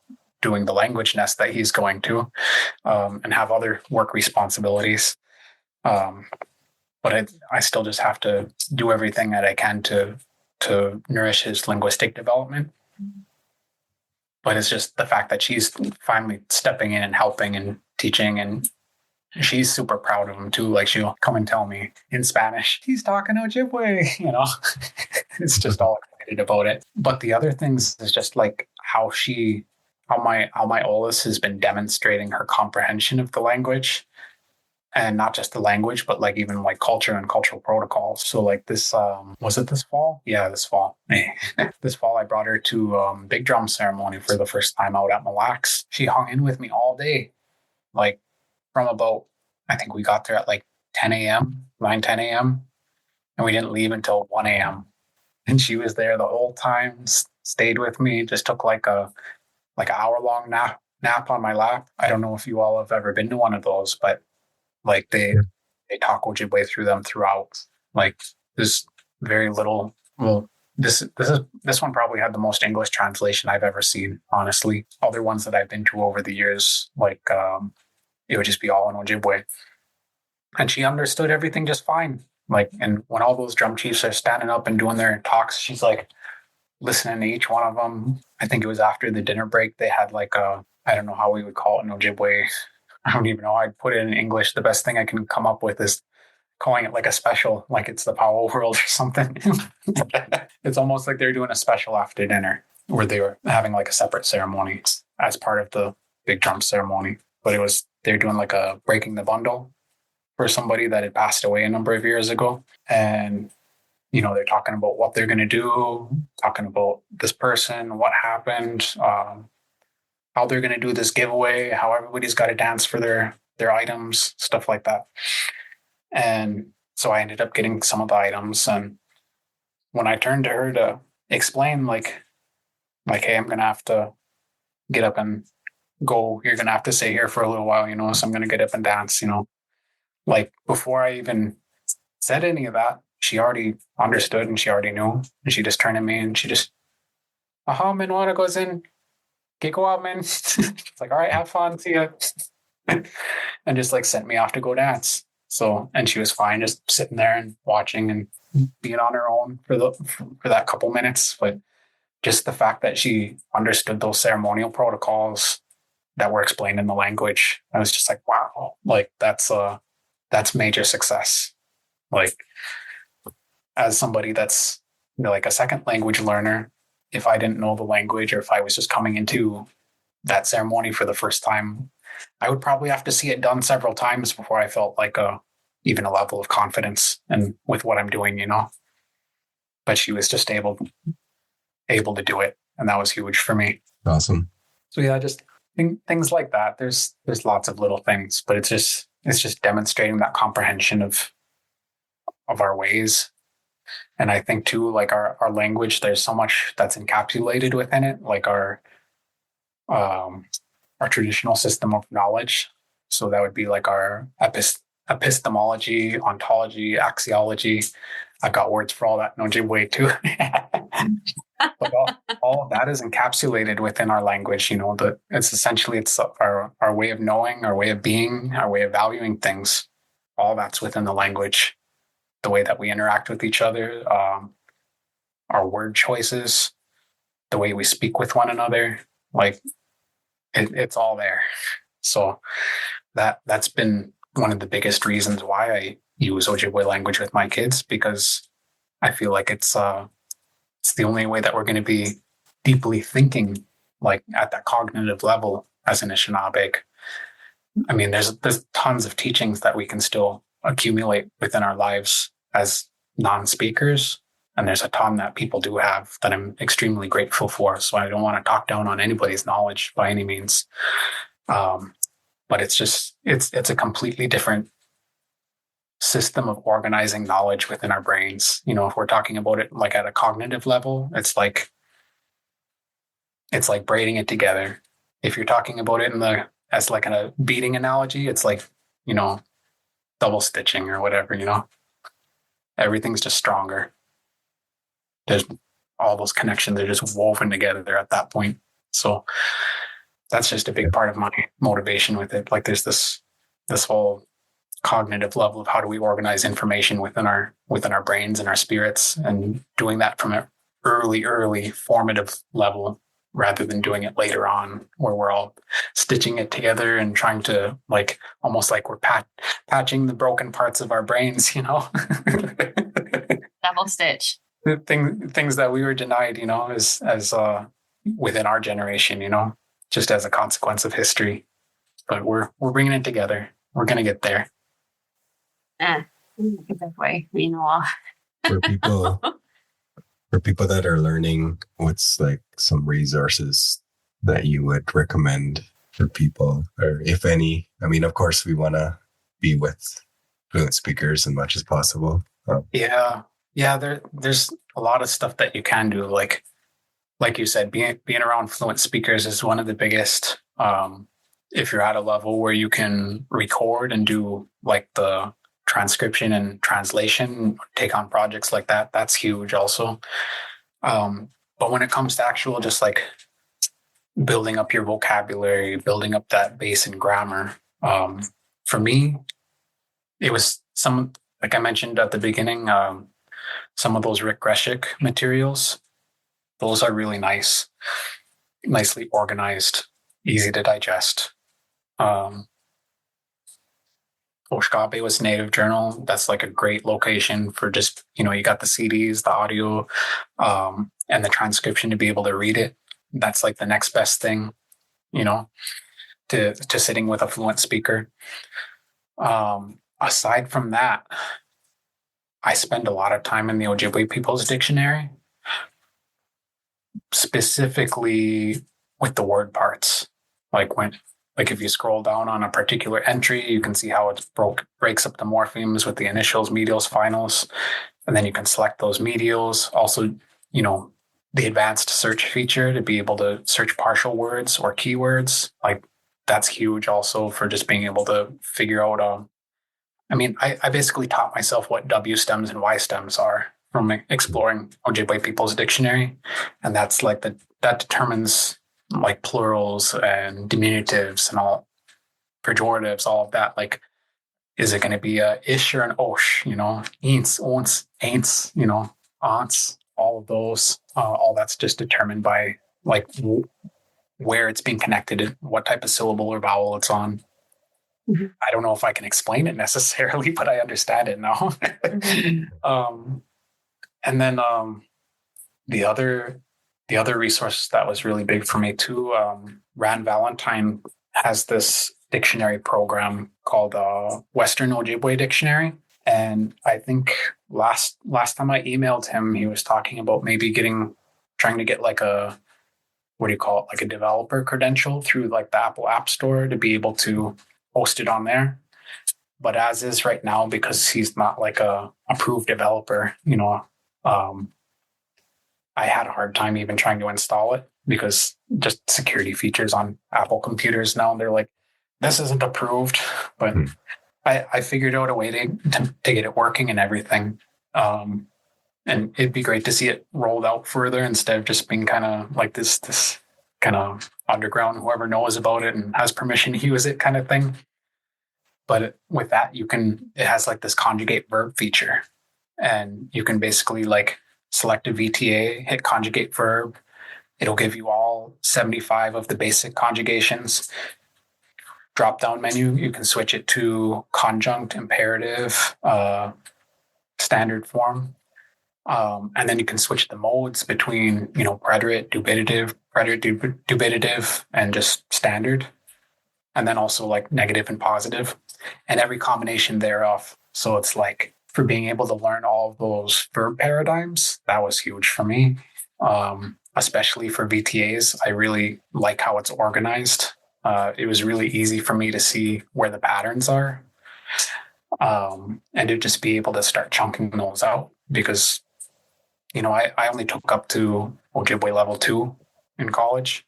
doing the language nest that he's going to, and have other work responsibilities. But I still just have to do everything that I can to nourish his linguistic development. But it's just the fact that she's finally stepping in and helping and teaching, and she's super proud of him too. Like, she'll come and tell me in Spanish, he's talking Ojibwe, It's just all excited about it. But the other things is just like how my oldest has been demonstrating her comprehension of the language. And not just the language, but like even like culture and cultural protocols. So like this, was it this fall? Yeah, this fall. This fall, I brought her to big drum ceremony for the first time out at ML H. She hung in with me all day, like from about, I think we got there at like 10 a.m., 10 a.m. And we didn't leave until 1 a.m. And she was there the whole time, stayed with me, just took like an hour-long nap on my lap. I don't know if you all have ever been to one of those, but like they talk Ojibwe through them throughout. Like, there's very little. Well, this one probably had the most English translation I've ever seen. Honestly, other ones that I've been to over the years, like it would just be all in Ojibwe, and she understood everything just fine. Like, and when all those drum chiefs are standing up and doing their talks, she's like listening to each one of them. I think it was after the dinner break. They had like I don't know how we would call it in Ojibwe. I don't even know. I'd put it in English. The best thing I can come up with is calling it like a special, like it's the Powwow World or something. It's almost like they're doing a special after dinner where they were having like a separate ceremony as part of the big drum ceremony. But they're doing like a breaking the bundle for somebody that had passed away a number of years ago. And, they're talking about what they're going to do, talking about this person, what happened, how they're going to do this giveaway, how everybody's got to dance for their items, stuff like that. And so I ended up getting some of the items. And when I turned to her to explain, like, hey, I'm going to have to get up and go. You're going to have to stay here for a little while, so I'm going to get up and dance, Like, before I even said any of that, she already understood and she already knew. And she just turned to me and she just, Minwata goes in. Go out, man. It's like, all right, have fun, see ya. And just like sent me off to go dance. So, and she was fine, just sitting there and watching and being on her own for that couple minutes. But just the fact that she understood those ceremonial protocols that were explained in the language, I was just like, wow, like that's major success. Like, as somebody that's like a second language learner, if I didn't know the language or if I was just coming into that ceremony for the first time, I would probably have to see it done several times before I felt like even a level of confidence and with what I'm doing, But she was just able to do it, and that was huge for me. Awesome. So yeah, just things like that. There's lots of little things, but it's just demonstrating that comprehension of our ways. And I think too, like our language, there's so much that's encapsulated within it, like our traditional system of knowledge. So that would be like our epistemology, ontology, axiology. I've got words for all that in Ojibwe too. But all of that is encapsulated within our language. It's essentially our way of knowing, our way of being, our way of valuing things. All that's within the language. The way that we interact with each other, our word choices, the way we speak with one another, like it's all there. So that's been one of the biggest reasons why I use Ojibwe language with my kids, because I feel like it's the only way that we're going to be deeply thinking, like at that cognitive level as an Anishinaabe. I mean, there's tons of teachings that we can still accumulate within our lives as non-speakers, and there's a ton that people do have that I'm extremely grateful for. So I don't want to talk down on anybody's knowledge by any means, but it's a completely different system of organizing knowledge within our brains. If we're talking about it like at a cognitive level, it's like braiding it together. If you're talking about it as like a beading analogy, it's like, double stitching or whatever, everything's just stronger. there's all those connections are just woven together at that point. So that's just a big part of my motivation with it. Like there's this whole cognitive level of how do we organize information within our brains and our spirits, and doing that from an early formative level rather than doing it later on where we're all stitching it together and trying to like almost like we're patching the broken parts of our brains, you know. Double stitch. Things that we were denied, you know, as within our generation, you know, just as a consequence of history. But we're bringing it together. We're gonna get there. That way, you know. For people that are learning, what's like some resources that you would recommend for people, or if any? I mean, of course, we want to be with fluent speakers as much as possible. Yeah. There's a lot of stuff that you can do. Like you said, being around fluent speakers is one of the biggest. If you're at a level where you can record and do like the transcription and translation, take on projects like that, that's huge also. But when it comes to actual just like building up your vocabulary, building up that base and grammar, for me, it was some, like I mentioned at the beginning, some of those Rick Greshik materials, those are really nice, nicely organized, easy to digest. Oshkabe was Native Journal. That's like a great location for just, you know, you got the CDs, the audio, and the transcription to be able to read it. That's like the next best thing, you know, to sitting with a fluent speaker. Aside from that, I spend a lot of time in the Ojibwe People's Dictionary, specifically with the word parts. Like if you scroll down on a particular entry, you can see how it breaks up the morphemes with the initials, medials, finals, and then you can select those medials. Also, you know, the advanced search feature to be able to search partial words or keywords, like that's huge also for just being able to figure out. I basically taught myself what W stems and Y stems are from exploring Ojibwe People's Dictionary, and that's like that determines like plurals and diminutives and all pejoratives, all of that. Like, is it going to be a ish or an osh? You know, aints, onts, aints. You know, aunts. All of those. All that's just determined by like where it's being connected, what type of syllable or vowel it's on. Mm-hmm. I don't know if I can explain it necessarily, but I understand it now. Mm-hmm. And then the other resource that was really big for me too, Rand Valentine has this dictionary program called Western Ojibwe Dictionary. And I think last time I emailed him, he was talking about maybe trying to get like a, what do you call it? Like a developer credential through like the Apple App Store to be able to host it on there. But as is right now, because he's not like a approved developer, you know, I had a hard time even trying to install it because just security features on Apple computers now, they're like, this isn't approved. But I figured out a way to get it working and everything. And it'd be great to see it rolled out further instead of just being kind of like this kind of underground, whoever knows about it and has permission to use it kind of thing. But with that, it has like this conjugate verb feature, and you can basically like select a VTA, hit conjugate verb. It'll give you all 75 of the basic conjugations. Drop down menu, you can switch it to conjunct, imperative, standard form. And then you can switch the modes between, you know, preterite, dubitative, and just standard. And then also like negative and positive, and every combination thereof. So it's like, for being able to learn all of those verb paradigms, that was huge for me. Especially for VTAs, I really like how it's organized. It was really easy for me to see where the patterns are, and to just be able to start chunking those out, because, you know, I only took up to Ojibwe level 2 in college.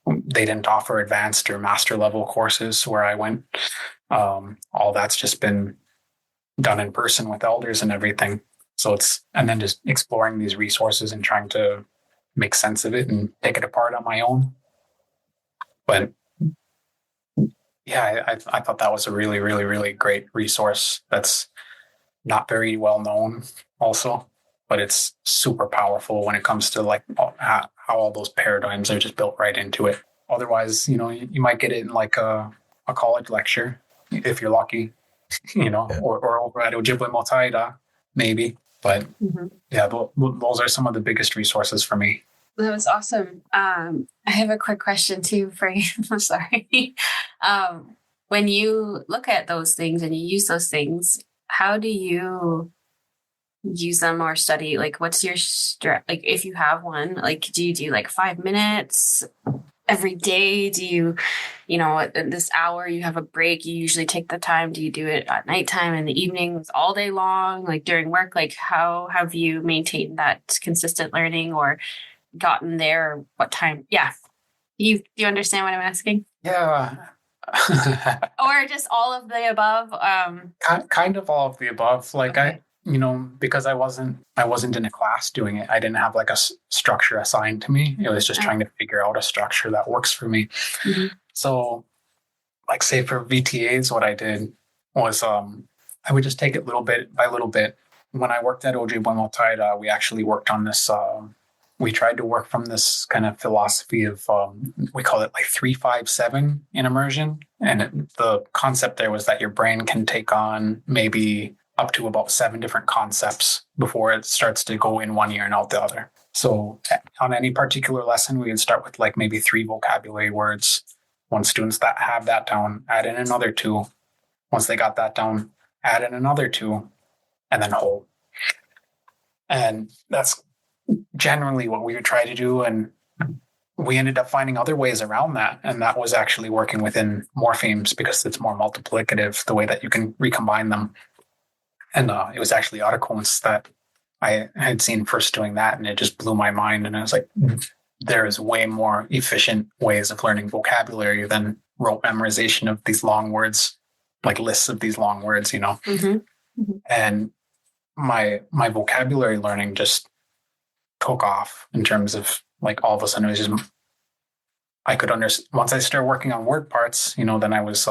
They didn't offer advanced or master level courses where I went. All that's just been done in person with elders and everything. So and then just exploring these resources and trying to make sense of it and take it apart on my own. But yeah, I thought that was a really, really, really great resource that's not very well known also, but it's super powerful when it comes to like how all those paradigms are just built right into it. Otherwise, you might get it in like a college lecture if you're lucky, or over at Ojibwemotaadidaa maybe. But yeah, those are some of the biggest resources for me. That was awesome. I have a quick question too for you. I'm sorry. When you look at those things and you use those things, how do you use them or study? Like, what's your like, if you have one, like, do you do like 5 minutes every day? Do you, this hour you have a break, you usually take the time? Do you do it at nighttime, in the evenings, all day long, like during work? Like, how have you maintained that consistent learning or gotten there? Or what time? Yeah. Do you understand what I'm asking? Yeah. Or just all of the above? Kind of all of the above. Like okay. Because I wasn't in a class doing it. I didn't have like a structure assigned to me. It was just trying to figure out a structure that works for me. Mm-hmm. So, like, say for VTAs, what I did was I would just take it little bit by little bit. When I worked at Ojibwemotaadidaa, we actually worked on this. We tried to work from this kind of philosophy of we call it like 3-5-7 in immersion, and the concept there was that your brain can take on maybe up to about 7 different concepts before it starts to go in one ear and out the other. So on any particular lesson, we would start with like maybe 3 vocabulary words. Once students that have that down, add in another 2. Once they got that down, add in another 2, and then hold. And that's generally what we would try to do. And we ended up finding other ways around that. And that was actually working within morphemes because it's more multiplicative, the way that you can recombine them. And it was actually Ottaquans that I had seen first doing that, and it just blew my mind. And I was like, there is way more efficient ways of learning vocabulary than rote memorization of these long words, like lists of these long words, Mm-hmm. Mm-hmm. And my vocabulary learning just took off in terms of like all of a sudden it was just I could understand once I started working on word parts, then I was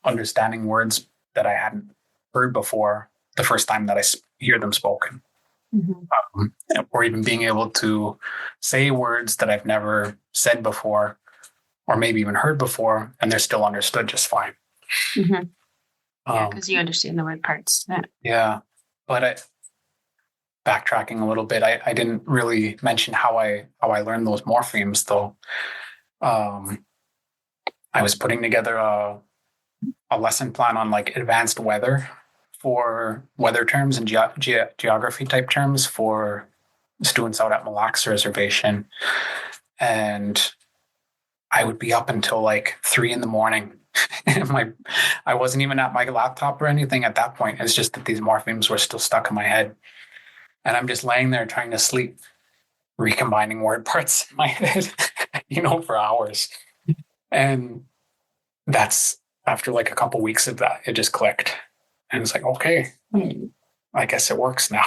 understanding words that I hadn't heard before the first time that I hear them spoken. Mm-hmm. Or even being able to say words that I've never said before or maybe even heard before, and they're still understood just fine. Mm-hmm. Yeah, because you understand the word parts. Yeah. But backtracking a little bit, I didn't really mention how I learned those morphemes, though. I was putting together a lesson plan on like advanced weather for weather terms and geography type terms for students out at Mille Lacs Reservation. And I would be up until like 3 a.m. I wasn't even at my laptop or anything at that point. It's just that these morphemes were still stuck in my head. And I'm just laying there trying to sleep, recombining word parts in my head, for hours. And that's after like a couple weeks of that, it just clicked. And it's like, okay, I guess it works now.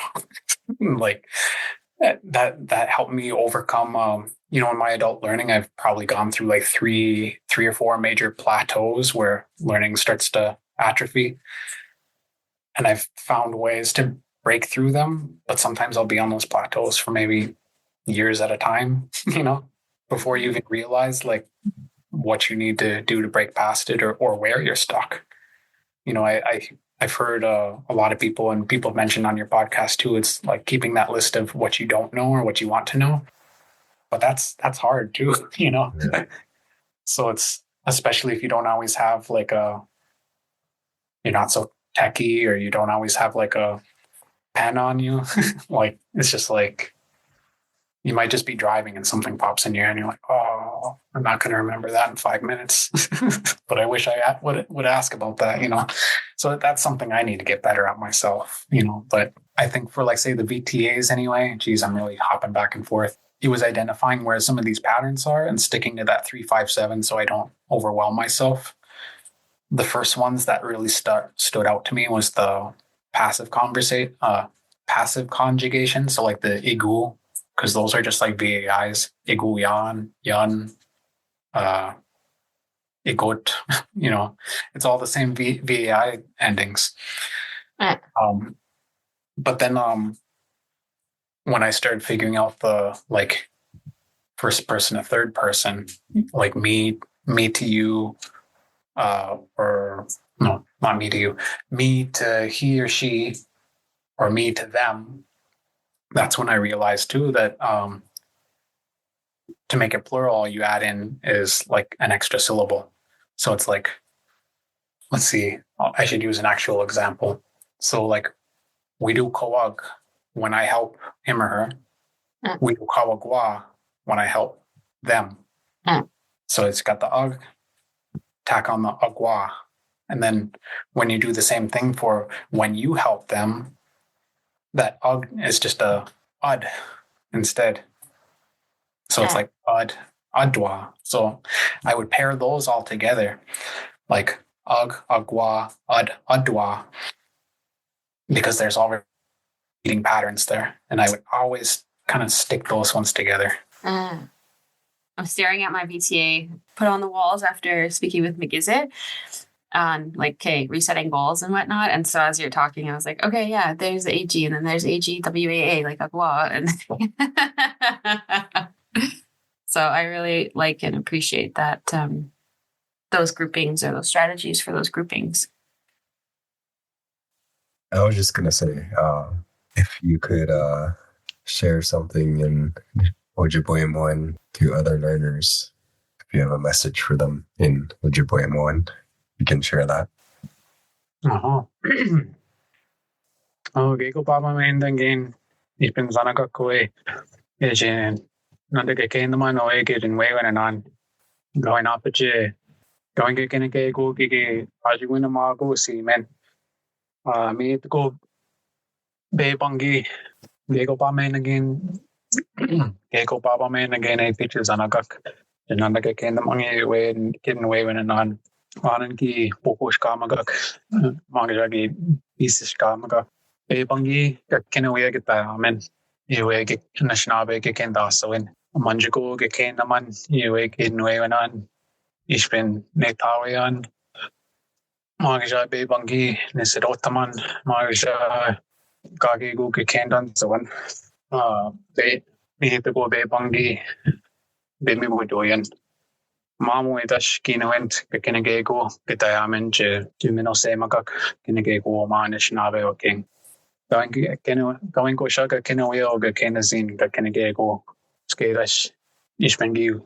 Like that helped me overcome, in my adult learning, I've probably gone through like three or 4 major plateaus where learning starts to atrophy. And I've found ways to break through them, but sometimes I'll be on those plateaus for maybe years at a time, before you even realize like what you need to do to break past it or where you're stuck. I've heard a lot of people, and people have mentioned on your podcast too, it's like keeping that list of what you don't know or what you want to know. But that's hard too, Yeah. So it's, especially if you don't always have like you're not so techie, or you don't always have like a pen on you. Like, it's just like, you might just be driving and something pops in your head and you're like, oh, I'm not going to remember that in 5 minutes. But I wish I would ask about that, So that's something I need to get better at myself, But I think for like, say, the VTAs anyway, geez, I'm really hopping back and forth. It was identifying where some of these patterns are and sticking to that 3-5-7 so I don't overwhelm myself. The first ones that really stood out to me was the passive passive conjugation. So like the igu, because those are just like VAIs. Igu yan, yun, igot, it's all the same VAI endings. But then when I started figuring out the like first person to third person, like me to you, or no, not me to you, me to he or she, or me to them, that's when I realized too that to make it plural, you add in is like an extra syllable. So it's like, let's see, I should use an actual example. So like we do kawag when I help him or her. We do kawagwa when I help them. So it's got the ug, tack on the agwa. And then when you do the same thing for when you help them, that ug is just a ud instead. So it's like ud, adwa. So I would pair those all together, like ug, agwa, ud, adwa, because there's already reading patterns there. And I would always kind of stick those ones together. I'm staring at my VTA put on the walls after speaking with McGizzit on like, okay, resetting goals and whatnot. And so as you're talking, I was like, okay, yeah, there's the AG and then there's AGWAA, like agwa. And so I really like and appreciate that those groupings or those strategies for those groupings. I was just going to say, if you could share something in Ojibwemoan to other learners, if you have a message for them in Ojibwemoan, you can share that. Okay, go Papa Maindangin. Ich bin Sanakakue. Ich Nandake naman o egit in way when on going up at je. Going to get go gigi Ojibwemotaadidaa si men. Me to go be bungi. Gego Papa Maindangin. Gego Papa Maindangin a features on a guk. And Nandake naman way and getting away when on. Ananki Pokoshka Magak Magagi Isishka Magak Bangi Kinaway get that amen. You get Nashnabe get Dasawin Manjago get Kanaman, you get Nuevanan, Ishbin Netawian Magaja Be Bangi Nisidotaman Magaja Gagi go get Kandan so one they hit the go Be Bangi Bimi Wodoyan. Mamu idash kinawent kinagego kitayamen je tuminose magak kinagego manish nabe oking. Going go shaga kinaweo ga kinazin ga kinagego skadash ishbengi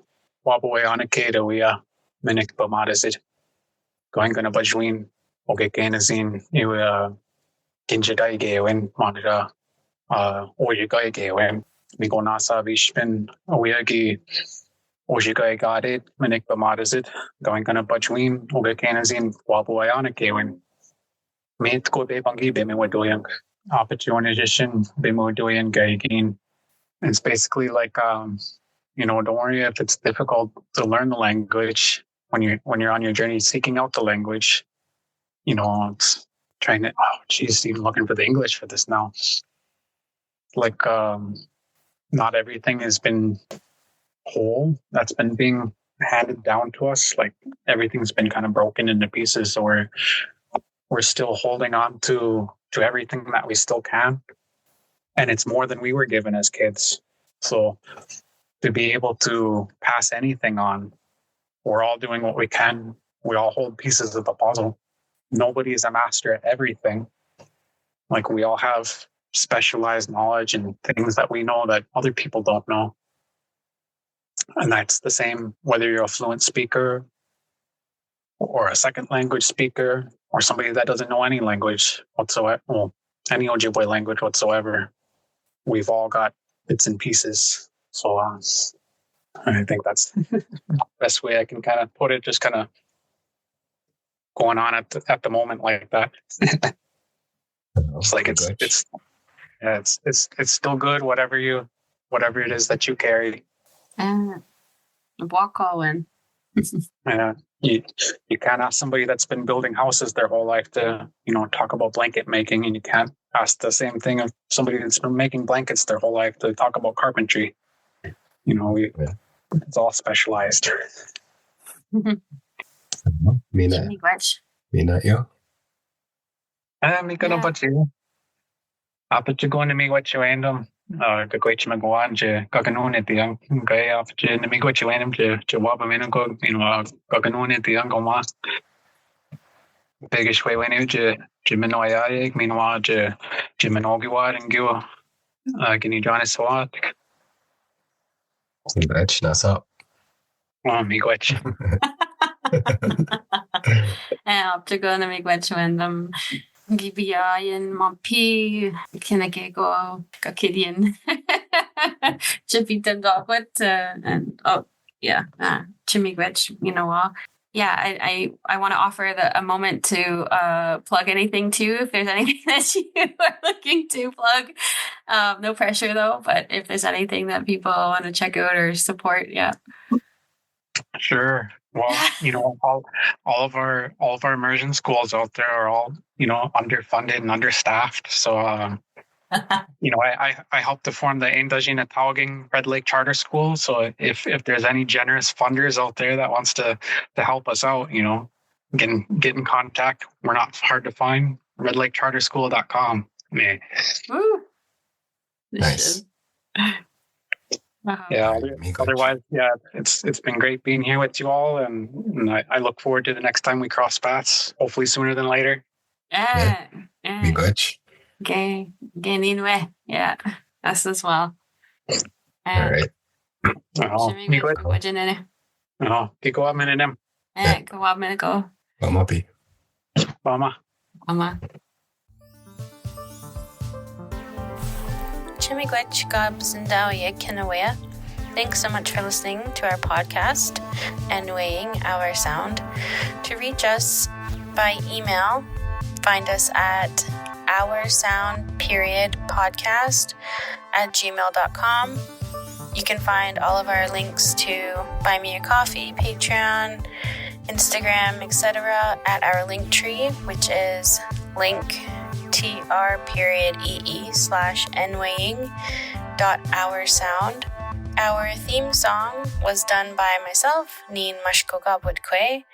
wabaway on a kada wea minik bamadasit. Going gonna bajwin oge kinazin you kinjadai gawen manada or you guy gawen. We go nasa vishben oyeagi. Ojigai got it, Minik Bamadazit, going on a Bajwin, Ogakanazin, Wabuayana Kewin. Mint go be bangi be me doing opportunization, be me doing gaigin. It's basically like don't worry if it's difficult to learn the language when you're on your journey seeking out the language. It's trying to even looking for the English for this now. Like not everything has been whole that's been being handed down to us. Like everything's been kind of broken into pieces, so we're still holding on to everything that we still can, and it's more than we were given as kids. So to be able to pass anything on, we're all doing what we can. We all hold pieces of the puzzle. Nobody is a master at everything. Like we all have specialized knowledge and things that we know that other people don't know. And that's the same whether you're a fluent speaker or a second language speaker or somebody that doesn't know any language whatsoever, any Ojibwe language whatsoever. We've all got bits and pieces. So I think that's the best way I can kind of put it, just kind of going on at the moment like that. It's like it's still good, whatever it is that you carry. Walk all in. Yeah. you can't ask somebody that's been building houses their whole life to, talk about blanket making, and you can't ask the same thing of somebody that's been making blankets their whole life to talk about carpentry. It's all specialized. Mina, yo. Mi gonna put you. Apat you going to me what you random. The great Magwan, Gookonaanig the young guy off to me what you random to Wabamino go, Gookonaanig the young Omaa. Biggest way when you Endaawaad, meanwhile, Endaawaad and go. Can you join us a lot? That's up. Oh, me what you. Up to go to make what you random. Gibiayan, Mompi, Kinakego, Gakidian, Chipita Dogwit, and Chimigwich, Yeah, I want to offer a moment to plug anything too, if there's anything that you are looking to plug. No pressure though, but if there's anything that people want to check out or support, yeah. Sure. Well, all of our immersion schools out there are all, underfunded and understaffed. So, I helped to form the Endazhi-Nitaawiging Red Lake Charter School. So if there's any generous funders out there that wants to help us out, get in contact. We're not hard to find. redlakecharterschool.com. Yeah. Woo. Nice. Yeah. Otherwise, it's been great being here with you all, and I look forward to the next time we cross paths. Hopefully sooner than later. Me gotch. Okay. Yeah. Us as well. All right. Me good. Kiko up minute them. Go up minute go. Mamapi. Mama. Chimigwech Gobs and Dawya Kinawea. Thanks so much for listening to our podcast and weighing our sound. To reach us by email, find us at oursound.podcast@gmail.com. You can find all of our links to Buy Me a Coffee, Patreon, Instagram, etc. at our link tree, which is linktr.ee/nwaying.oursound. Our theme song was done by myself, Neen Mashkogabwidkwe,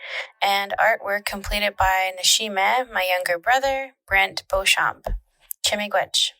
and artwork completed by Nashime, my younger brother, Brent Beauchamp. Chimigwech.